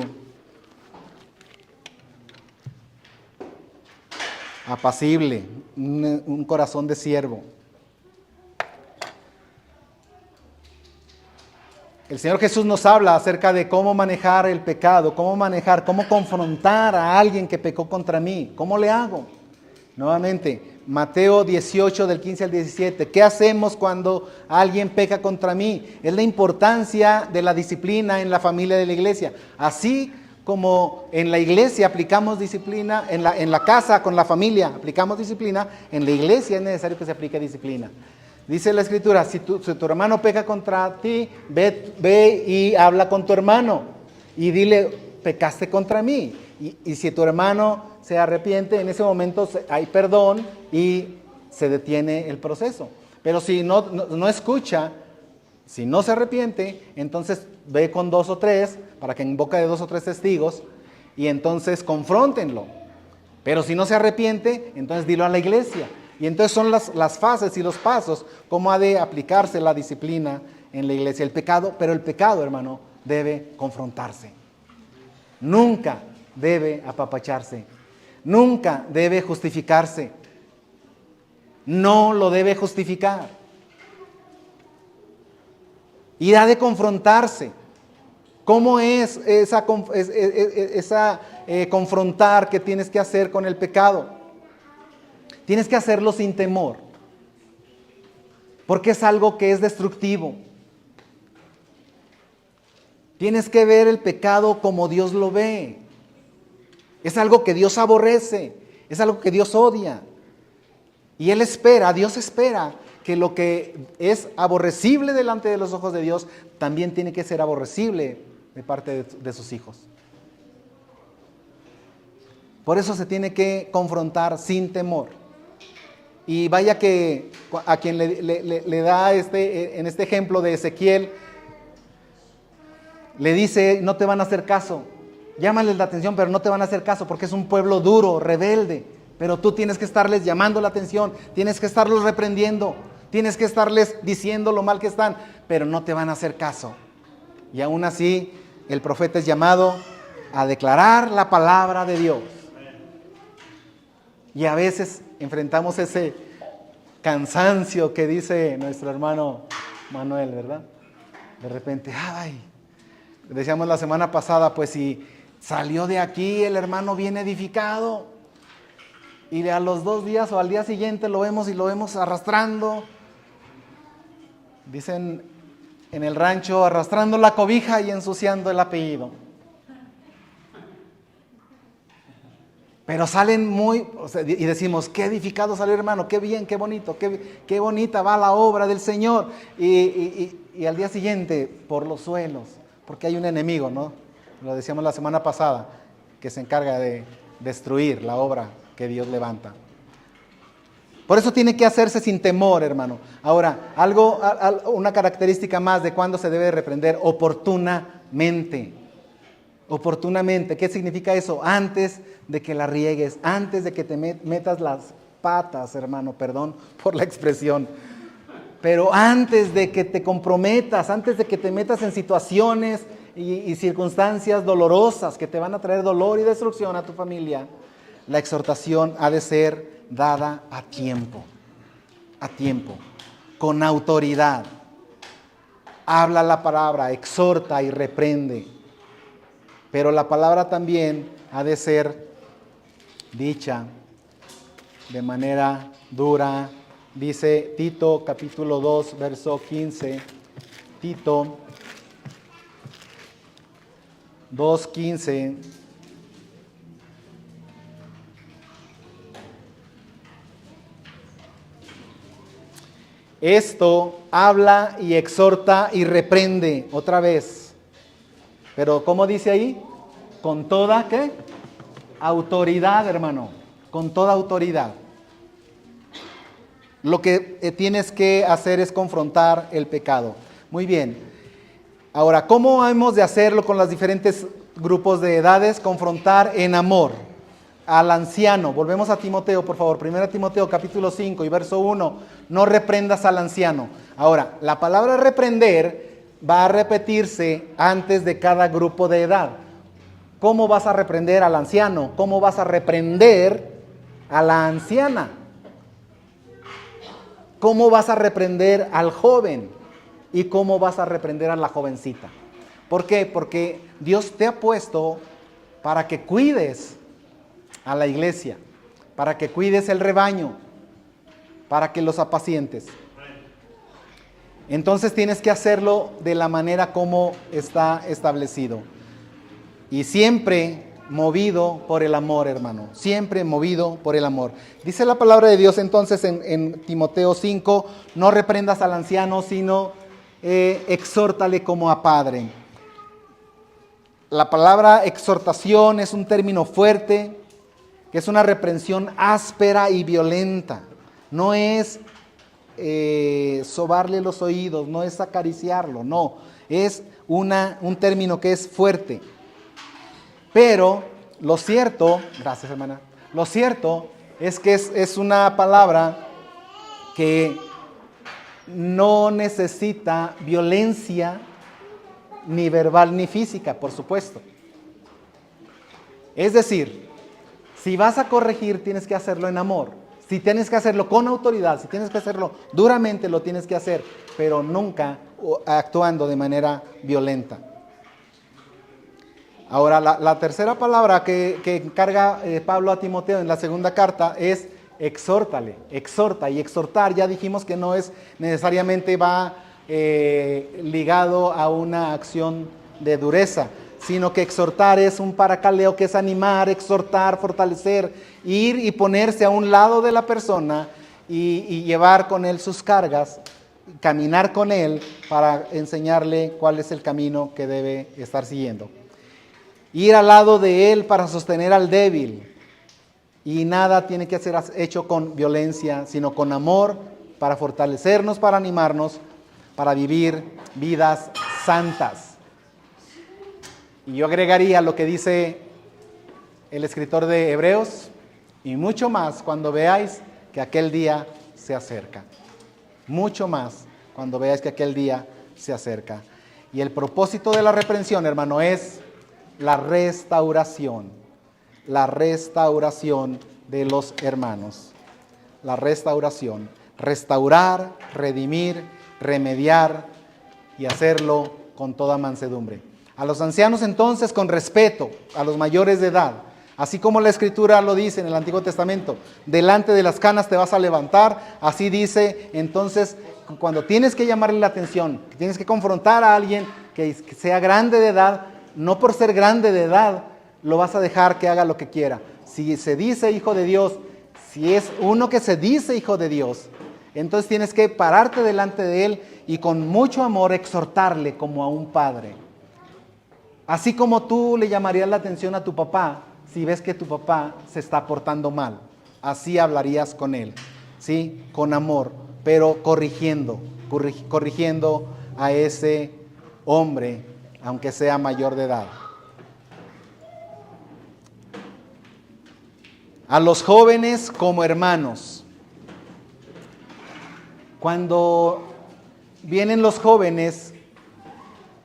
apacible, un corazón de siervo. El Señor Jesús nos habla acerca de cómo manejar el pecado, cómo confrontar a alguien que pecó contra mí. ¿Cómo le hago? Nuevamente, Mateo 18 del 15 al 17. ¿Qué hacemos cuando alguien peca contra mí? Es la importancia de la disciplina en la familia de la iglesia. Así como en la iglesia aplicamos disciplina, en la casa con la familia aplicamos disciplina, en la iglesia es necesario que se aplique disciplina. Dice la Escritura, si tu hermano peca contra ti, ve y habla con tu hermano y dile, pecaste contra mí. Y si tu hermano se arrepiente, en ese momento hay perdón y se detiene el proceso. Pero si no escucha, si no se arrepiente, entonces ve con 2 o 3, para que en boca de 2 o 3 testigos, y entonces confróntenlo. Pero si no se arrepiente, entonces dilo a la iglesia. Y entonces son las fases y los pasos, cómo ha de aplicarse la disciplina en la iglesia. Pero el pecado, hermano, debe confrontarse. Nunca debe apapacharse. Nunca debe justificarse. No lo debe justificar. Y ha de confrontarse. ¿Cómo es esa confrontar que tienes que hacer con el pecado? Tienes que hacerlo sin temor, porque es algo que es destructivo. Tienes que ver el pecado como Dios lo ve. Es algo que Dios aborrece, es algo que Dios odia. Y Dios espera que lo que es aborrecible delante de los ojos de Dios, también tiene que ser aborrecible de parte de sus hijos. Por eso se tiene que confrontar sin temor. Y vaya que a quien le da en este ejemplo de Ezequiel, le dice, no te van a hacer caso. Llámales la atención, pero no te van a hacer caso porque es un pueblo duro, rebelde. Pero tú tienes que estarles llamando la atención, tienes que estarlos reprendiendo, tienes que estarles diciendo lo mal que están, pero no te van a hacer caso. Y aún así, el profeta es llamado a declarar la palabra de Dios. Y a veces enfrentamos ese cansancio que dice nuestro hermano Manuel, ¿verdad? De repente, decíamos la semana pasada, pues si salió de aquí el hermano bien edificado y a los 2 días o al día siguiente lo vemos arrastrando, dicen en el rancho, arrastrando la cobija y ensuciando el apellido. Pero salen y decimos, qué edificado salió hermano, qué bien, qué bonito, qué bonita va la obra del Señor. Y al día siguiente, por los suelos, porque hay un enemigo, ¿no? Lo decíamos la semana pasada, que se encarga de destruir la obra que Dios levanta. Por eso tiene que hacerse sin temor, hermano. Ahora, una característica más de cuándo se debe reprender, oportunamente. oportunamente. ¿Qué significa eso? Antes de que la riegues, antes de que te metas las patas, hermano, perdón por la expresión, pero antes de que te comprometas, antes de que te metas en situaciones y circunstancias dolorosas que te van a traer dolor y destrucción a tu familia, la exhortación ha de ser dada a tiempo, con autoridad. Habla la palabra, exhorta y reprende, pero la palabra también ha de ser dicha de manera dura. Dice Tito capítulo 2, verso 15, Tito 2:15. Esto habla y exhorta y reprende otra vez. Pero ¿cómo dice ahí? Con toda, ¿qué? Autoridad, hermano. Con toda autoridad. Lo que tienes que hacer es confrontar el pecado. Muy bien. Ahora, ¿cómo hemos de hacerlo con los diferentes grupos de edades? Confrontar en amor al anciano. Volvemos a Timoteo, por favor. 1 Timoteo capítulo 5 y verso 1. No reprendas al anciano. Ahora, la palabra reprender va a repetirse antes de cada grupo de edad. ¿Cómo vas a reprender al anciano? ¿Cómo vas a reprender a la anciana? ¿Cómo vas a reprender al joven? ¿Y cómo vas a reprender a la jovencita? ¿Por qué? Porque Dios te ha puesto para que cuides a la iglesia, para que cuides el rebaño, para que los apacientes. Entonces tienes que hacerlo de la manera como está establecido. Y siempre movido por el amor, hermano. Siempre movido por el amor. Dice la palabra de Dios entonces en Timoteo 5, no reprendas al anciano, sino exhórtale como a padre. La palabra exhortación es un término fuerte, que es una reprensión áspera y violenta. No es sobarle los oídos, no es acariciarlo, no. Es un término que es fuerte. Pero lo cierto, gracias hermana, lo cierto es que es una palabra que no necesita violencia ni verbal ni física, por supuesto. Es decir, si vas a corregir, tienes que hacerlo en amor. Si tienes que hacerlo con autoridad, si tienes que hacerlo duramente, lo tienes que hacer, pero nunca actuando de manera violenta. Ahora, la tercera palabra que encarga Pablo a Timoteo en la segunda carta es exhórtale, exhorta. Y exhortar, ya dijimos que no es necesariamente va ligado a una acción de dureza, sino que exhortar es un paracaleo, que es animar, exhortar, fortalecer, ir y ponerse a un lado de la persona y llevar con él sus cargas, caminar con él para enseñarle cuál es el camino que debe estar siguiendo. Ir al lado de él para sostener al débil. Y nada tiene que ser hecho con violencia, sino con amor, para fortalecernos, para animarnos, para vivir vidas santas. Y yo agregaría lo que dice el escritor de Hebreos, y mucho más cuando veáis que aquel día se acerca. Mucho más cuando veáis que aquel día se acerca. Y el propósito de la reprensión, hermano, es la restauración de los hermanos. La restauración. Restaurar, redimir, remediar y hacerlo con toda mansedumbre. A los ancianos entonces con respeto, a los mayores de edad, así como la Escritura lo dice en el Antiguo Testamento, delante de las canas te vas a levantar, así dice entonces cuando tienes que llamarle la atención, tienes que confrontar a alguien que sea grande de edad, no por ser grande de edad lo vas a dejar que haga lo que quiera. Si se dice hijo de Dios, si es uno que se dice hijo de Dios, entonces tienes que pararte delante de él y con mucho amor exhortarle como a un padre. Así como tú le llamarías la atención a tu papá si ves que tu papá se está portando mal. Así hablarías con él, ¿sí? Con amor, pero corrigiendo a ese hombre, aunque sea mayor de edad. a los jóvenes como hermanos. Cuando vienen los jóvenes,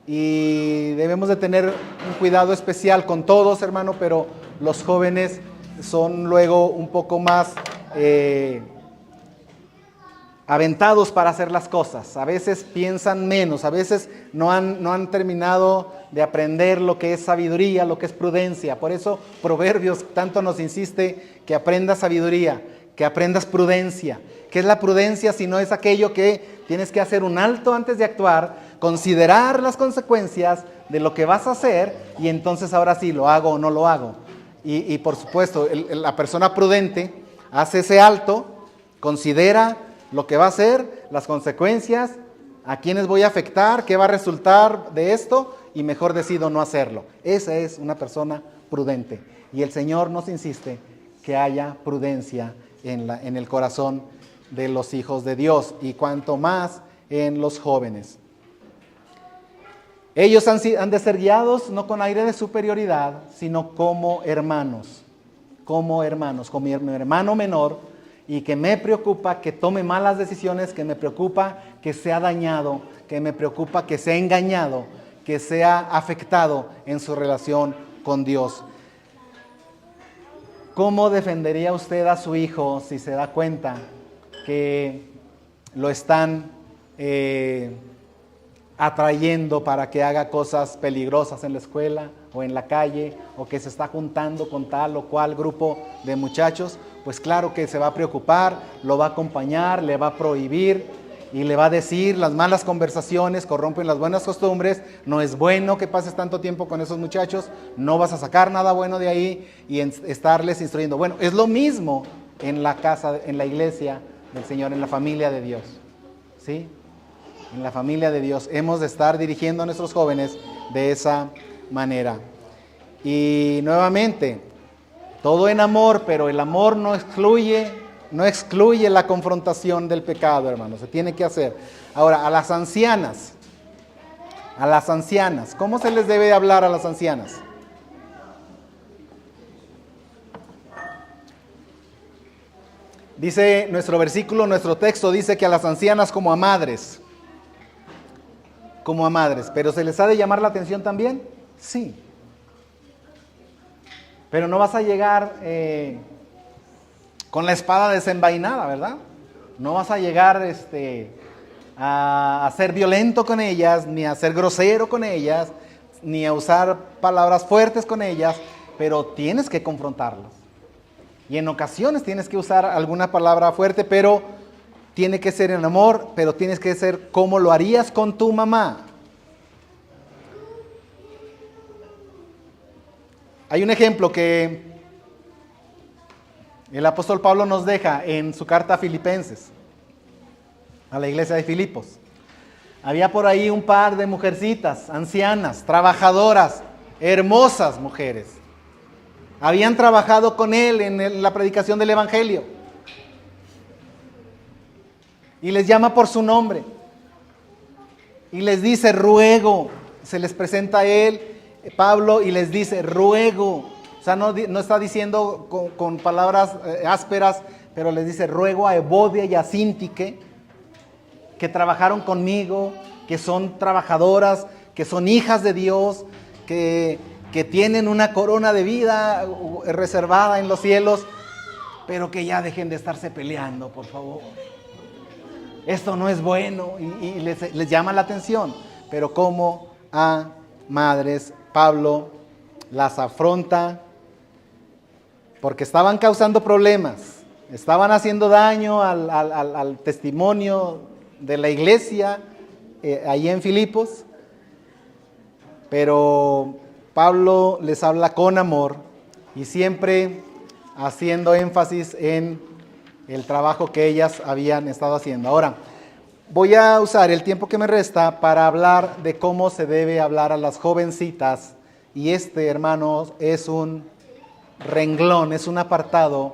y debemos de tener un cuidado especial con todos, hermano, pero los jóvenes son luego un poco más aventados para hacer las cosas. A veces piensan menos, a veces no han terminado de aprender lo que es sabiduría, lo que es prudencia. Por eso Proverbios tanto nos insiste que aprendas sabiduría, que aprendas prudencia. ¿Qué es la prudencia si no es aquello que tienes que hacer un alto antes de actuar, considerar las consecuencias de lo que vas a hacer y entonces ahora sí, lo hago o no lo hago? Y por supuesto, la persona prudente hace ese alto, considera lo que va a hacer, las consecuencias, a quiénes voy a afectar, qué va a resultar de esto y mejor decido no hacerlo. Esa es una persona prudente. Y el Señor nos insiste que haya prudencia en el corazón de los hijos de Dios y cuanto más en los jóvenes. Ellos han de ser guiados no con aire de superioridad, sino como hermanos, como mi hermano menor, y que me preocupa que tome malas decisiones, que me preocupa que sea dañado, que me preocupa que sea engañado, que sea afectado en su relación con Dios. ¿Cómo defendería usted a su hijo si se da cuenta que lo están atrayendo para que haga cosas peligrosas en la escuela o en la calle, o que se está juntando con tal o cual grupo de muchachos? Pues claro que se va a preocupar, lo va a acompañar, le va a prohibir y le va a decir: las malas conversaciones corrompen las buenas costumbres, no es bueno que pases tanto tiempo con esos muchachos, no vas a sacar nada bueno de ahí, y estarles instruyendo. Bueno, es lo mismo en la casa, en la iglesia del Señor, en la familia de Dios, ¿sí? En la familia de Dios hemos de estar dirigiendo a nuestros jóvenes de esa manera. Y nuevamente, todo en amor, pero el amor no excluye la confrontación del pecado, hermanos. Se tiene que hacer. Ahora, a las ancianas, ¿cómo se les debe hablar a las ancianas? Dice nuestro versículo, nuestro texto dice que a las ancianas como a madres, pero ¿se les ha de llamar la atención también? Sí. Pero no vas a llegar con la espada desenvainada, ¿verdad? No vas a llegar a ser violento con ellas, ni a ser grosero con ellas, ni a usar palabras fuertes con ellas, pero tienes que confrontarlas. Y en ocasiones tienes que usar alguna palabra fuerte, pero tiene que ser en amor, pero tienes que ser como lo harías con tu mamá. Hay un ejemplo que el apóstol Pablo nos deja en su carta a Filipenses, a la iglesia de Filipos. Había por ahí un par de mujercitas, ancianas, trabajadoras, hermosas mujeres. Habían trabajado con él en la predicación del evangelio. Y les llama por su nombre. Y les dice: ruego. Se les presenta a él, Pablo, y les dice: ruego. O sea, no está diciendo con palabras ásperas, pero les dice: ruego a Evodia y a Síntique, que trabajaron conmigo, que son trabajadoras, que son hijas de Dios, que tienen una corona de vida reservada en los cielos, pero que ya dejen de estarse peleando, por favor. Esto no es bueno, y les llama la atención. Pero como a madres, Pablo las afronta porque estaban causando problemas, estaban haciendo daño al testimonio de la iglesia allí en Filipos, pero Pablo les habla con amor y siempre haciendo énfasis en el trabajo que ellas habían estado haciendo. Ahora, voy a usar el tiempo que me resta para hablar de cómo se debe hablar a las jovencitas, y hermanos, es un renglón, es un apartado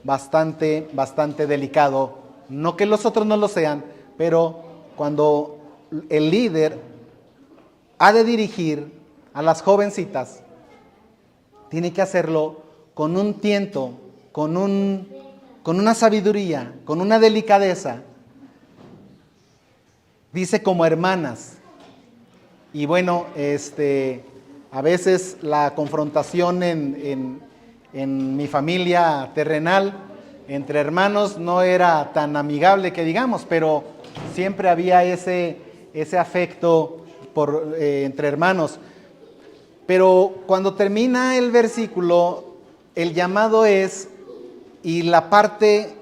bastante delicado. No que los otros no lo sean, pero cuando el líder ha de dirigir a las jovencitas, tiene que hacerlo con un tiento con una sabiduría, con una delicadeza. Dice como hermanas. Y bueno, a veces la confrontación en mi familia terrenal entre hermanos no era tan amigable que digamos, pero siempre había ese afecto entre hermanos. Pero cuando termina el versículo, el llamado es, y la parte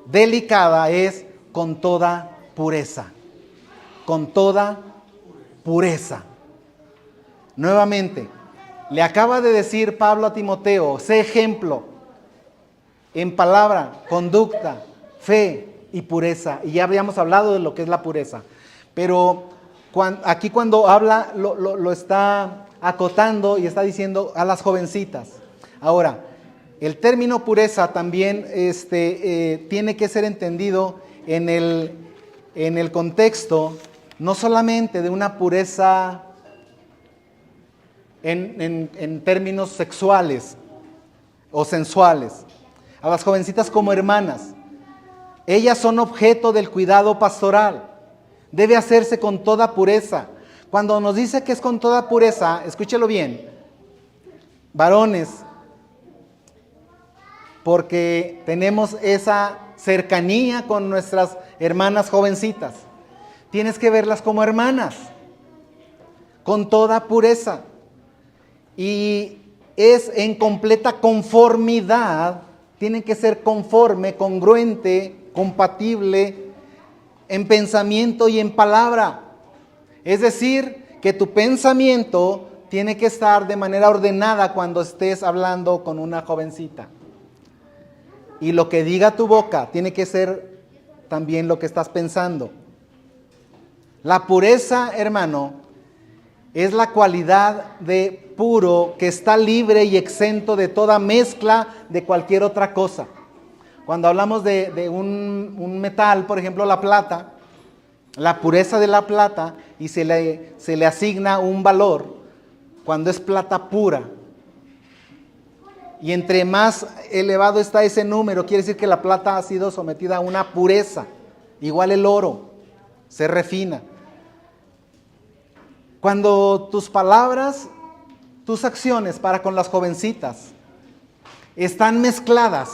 delicada es, con toda pureza. Con toda pureza. Nuevamente, le acaba de decir Pablo a Timoteo, sé ejemplo en palabra, conducta, fe y pureza. Y ya habíamos hablado de lo que es la pureza. Pero aquí cuando habla, lo está acotando y está diciendo a las jovencitas. Ahora, el término pureza también tiene que ser entendido en el contexto, no solamente de una pureza en términos sexuales o sensuales. A las jovencitas como hermanas. Ellas son objeto del cuidado pastoral. Debe hacerse con toda pureza. Cuando nos dice que es con toda pureza, escúchelo bien, varones, porque tenemos esa cercanía con nuestras hermanas jovencitas. Tienes que verlas como hermanas, con toda pureza. Y es en completa conformidad, tienen que ser conforme, congruente, compatible en pensamiento y en palabra. Es decir, que tu pensamiento tiene que estar de manera ordenada cuando estés hablando con una jovencita. Y lo que diga tu boca tiene que ser también lo que estás pensando. La pureza, hermano, es la cualidad de puro que está libre y exento de toda mezcla de cualquier otra cosa. Cuando hablamos de un metal, por ejemplo la plata, la pureza de la plata, y se le asigna un valor cuando es plata pura. Y entre más elevado está ese número, quiere decir que la plata ha sido sometida a una pureza. Igual el oro, se refina. Cuando tus palabras, tus acciones para con las jovencitas están mezcladas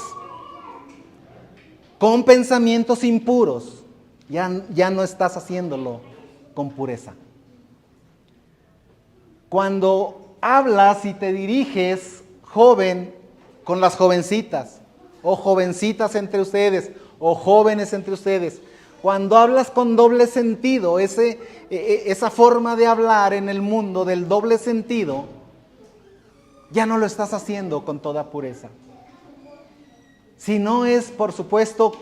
con pensamientos impuros, ya no estás haciéndolo con pureza. Cuando hablas y te diriges, joven, con las jovencitas, o jovencitas entre ustedes, o jóvenes entre ustedes, cuando hablas con doble sentido, esa forma de hablar en el mundo del doble sentido, ya no lo estás haciendo con toda pureza. Si no es, por supuesto,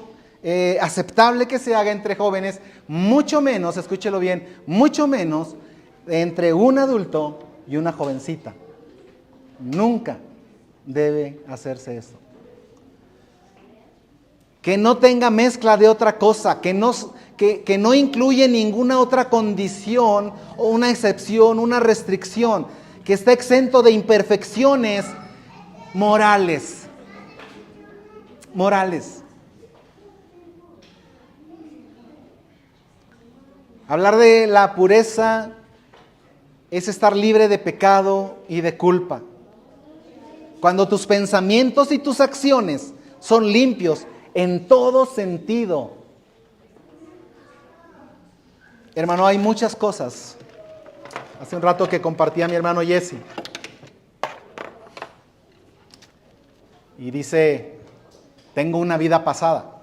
aceptable que se haga entre jóvenes, mucho menos, escúchelo bien, mucho menos entre un adulto y una jovencita. Nunca debe hacerse eso. Que no tenga mezcla de otra cosa, que no incluye ninguna otra condición o una excepción, una restricción, que está exento de imperfecciones morales. Hablar de la pureza es estar libre de pecado y de culpa. Cuando tus pensamientos y tus acciones son limpios en todo sentido. Hermano, hay muchas cosas. Hace un rato que compartía mi hermano Jesse. Y dice, tengo una vida pasada.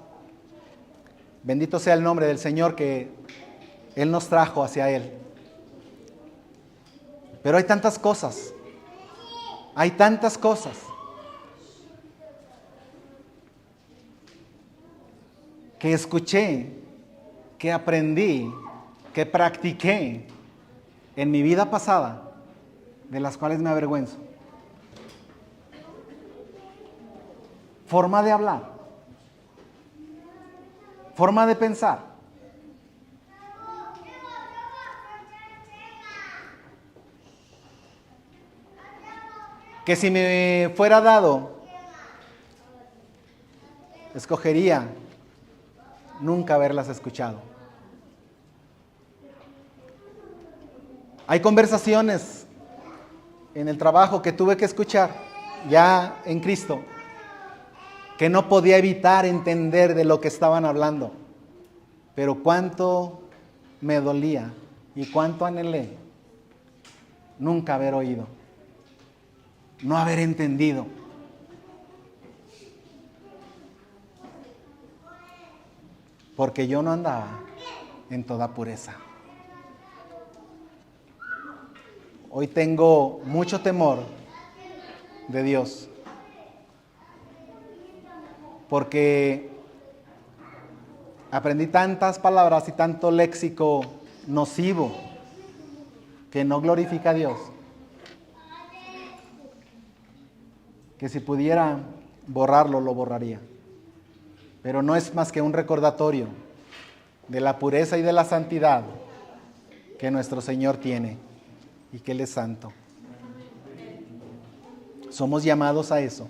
Bendito sea el nombre del Señor que Él nos trajo hacia Él. Pero hay tantas cosas. Hay tantas cosas. Que escuché, que aprendí, que practiqué en mi vida pasada, de las cuales me avergüenzo. Forma de hablar, forma de pensar. Que si me fuera dado escogería nunca haberlas escuchado. Hay conversaciones en el trabajo que tuve que escuchar ya en Cristo, que no podía evitar entender de lo que estaban hablando, pero cuánto me dolía y cuánto anhelé nunca haber oído, no haber entendido. Porque yo no andaba en toda pureza. Hoy tengo mucho temor de Dios, porque aprendí tantas palabras y tanto léxico nocivo que no glorifica a Dios, que si pudiera borrarlo, lo borraría. Pero no es más que un recordatorio de la pureza y de la santidad que nuestro Señor tiene y que Él es santo. Somos llamados a eso.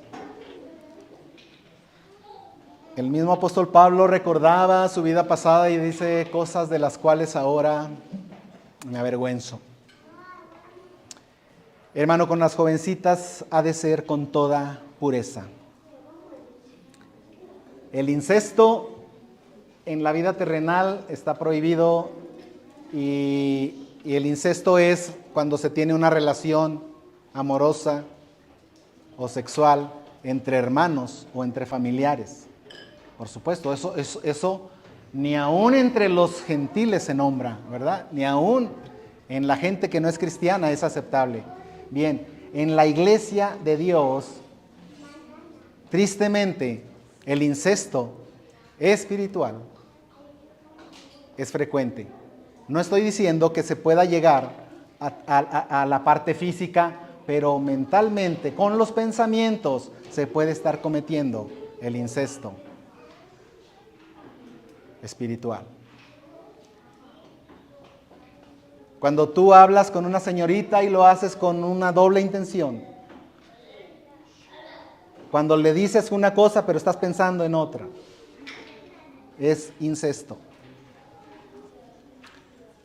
El mismo apóstol Pablo recordaba su vida pasada y dice cosas de las cuales ahora me avergüenzo. Hermano, con las jovencitas ha de ser con toda pureza. El incesto en la vida terrenal está prohibido y el incesto es cuando se tiene una relación amorosa o sexual entre hermanos o entre familiares. Por supuesto, eso ni aún entre los gentiles se nombra, ¿verdad? Ni aún en la gente que no es cristiana es aceptable. Bien, en la iglesia de Dios, tristemente, el incesto espiritual es frecuente. No estoy diciendo que se pueda llegar a la parte física, pero mentalmente, con los pensamientos, se puede estar cometiendo el incesto espiritual. Cuando tú hablas con una señorita y lo haces con una doble intención. Cuando le dices una cosa pero estás pensando en otra. Es incesto.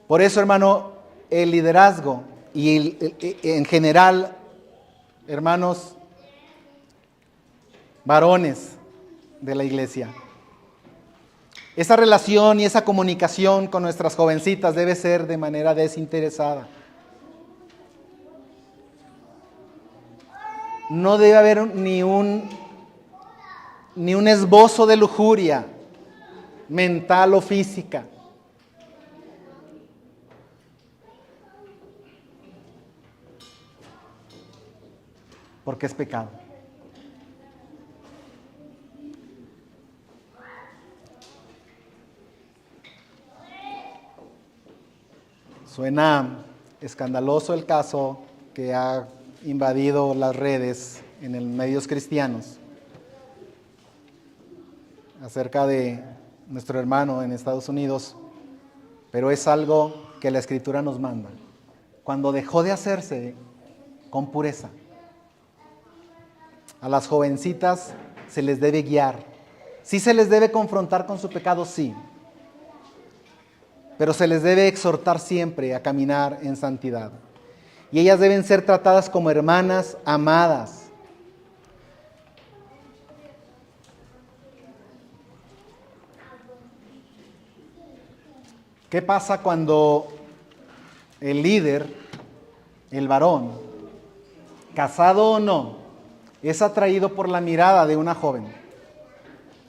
Por eso, hermano, el liderazgo y en general, hermanos, varones de la iglesia, esa relación y esa comunicación con nuestras jovencitas debe ser de manera desinteresada. No debe haber ni un esbozo de lujuria mental o física. Porque es pecado. Suena escandaloso el caso que ha invadido las redes en los medios cristianos acerca de nuestro hermano en Estados Unidos, pero es algo que la Escritura nos manda. Cuando dejó de hacerse con pureza, a las jovencitas se les debe guiar. Sí se les debe confrontar con su pecado, sí, pero se les debe exhortar siempre a caminar en santidad. Y ellas deben ser tratadas como hermanas amadas. ¿Qué pasa cuando el líder, el varón, casado o no, es atraído por la mirada de una joven,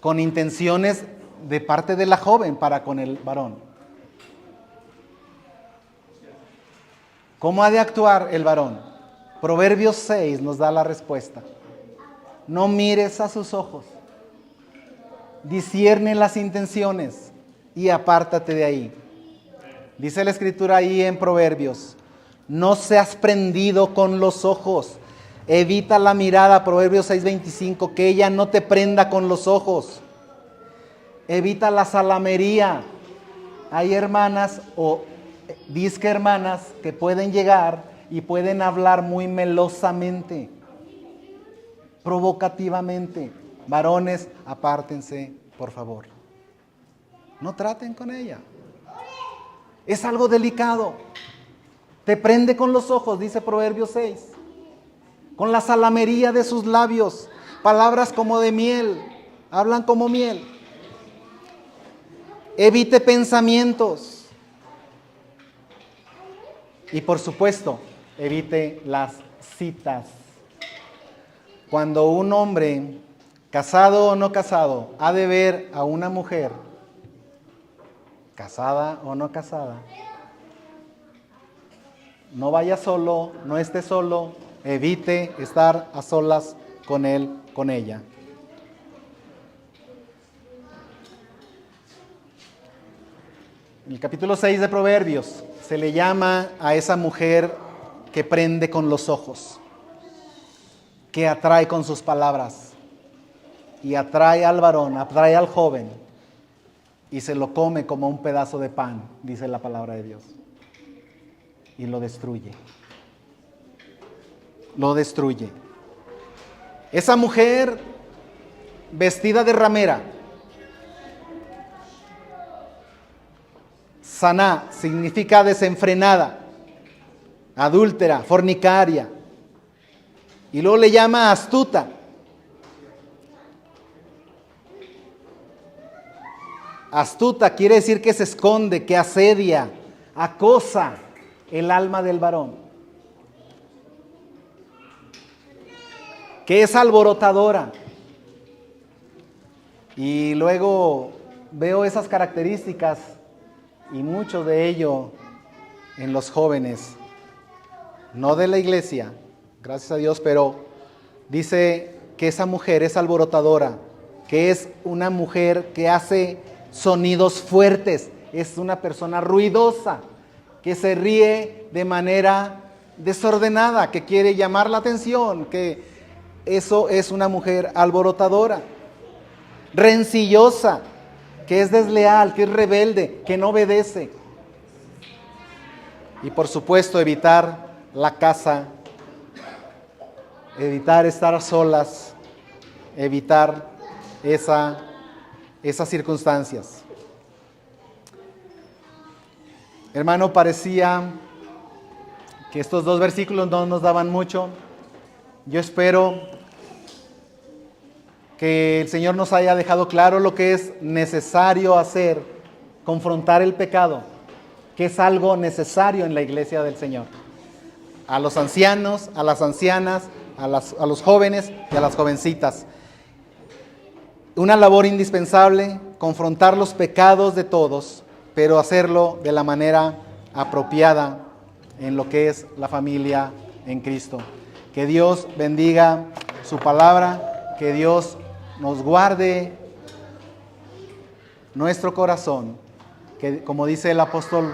con intenciones de parte de la joven para con el varón? ¿Cómo ha de actuar el varón? Proverbios 6 nos da la respuesta. No mires a sus ojos, discierne las intenciones y apártate de ahí. Dice la Escritura ahí en Proverbios, no seas prendido con los ojos, evita la mirada, Proverbios 6:25, que ella no te prenda con los ojos. Evita la salamería. Hay hermanas o disque hermanas que pueden llegar y pueden hablar muy melosamente, provocativamente. Varones, apártense, por favor. No traten con ella. Es algo delicado. Te prende con los ojos, dice Proverbios 6. Con la salamería de sus labios. Palabras como de miel. Hablan como miel. Evite pensamientos. Y por supuesto, evite las citas. Cuando un hombre, casado o no casado, ha de ver a una mujer, casada o no casada, no vaya solo, no esté solo, evite estar a solas con él, con ella. En el capítulo 6 de Proverbios se le llama a esa mujer que prende con los ojos, que atrae con sus palabras y atrae al varón, atrae al joven y se lo come como un pedazo de pan, dice la palabra de Dios, y lo destruye. Lo destruye. Esa mujer vestida de ramera, saná, significa desenfrenada, adúltera, fornicaria. Y luego le llama astuta. Astuta quiere decir que se esconde, que asedia, acosa el alma del varón. Que es alborotadora. Y luego veo esas características y mucho de ello en los jóvenes, no de la iglesia, gracias a Dios, pero dice que esa mujer es alborotadora, que es una mujer que hace sonidos fuertes, es una persona ruidosa, que se ríe de manera desordenada, que quiere llamar la atención, que eso es una mujer alborotadora, rencillosa, que es desleal, que es rebelde, que no obedece. Y por supuesto evitar la casa, evitar estar solas, evitar esas circunstancias. Hermano, parecía que estos dos versículos no nos daban mucho. Yo espero que el Señor nos haya dejado claro lo que es necesario hacer, confrontar el pecado, que es algo necesario en la iglesia del Señor. A los ancianos, a las ancianas, a los jóvenes y a las jovencitas. Una labor indispensable, confrontar los pecados de todos, pero hacerlo de la manera apropiada en lo que es la familia en Cristo. Que Dios bendiga su palabra, que Dios nos guarde nuestro corazón, que como dice el apóstol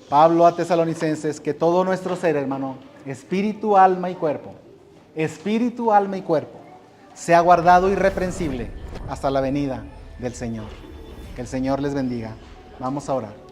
Pablo a Tesalonicenses, que todo nuestro ser, hermano, espíritu, alma y cuerpo, sea guardado irreprensible hasta la venida del Señor. Que el Señor les bendiga. Vamos a orar.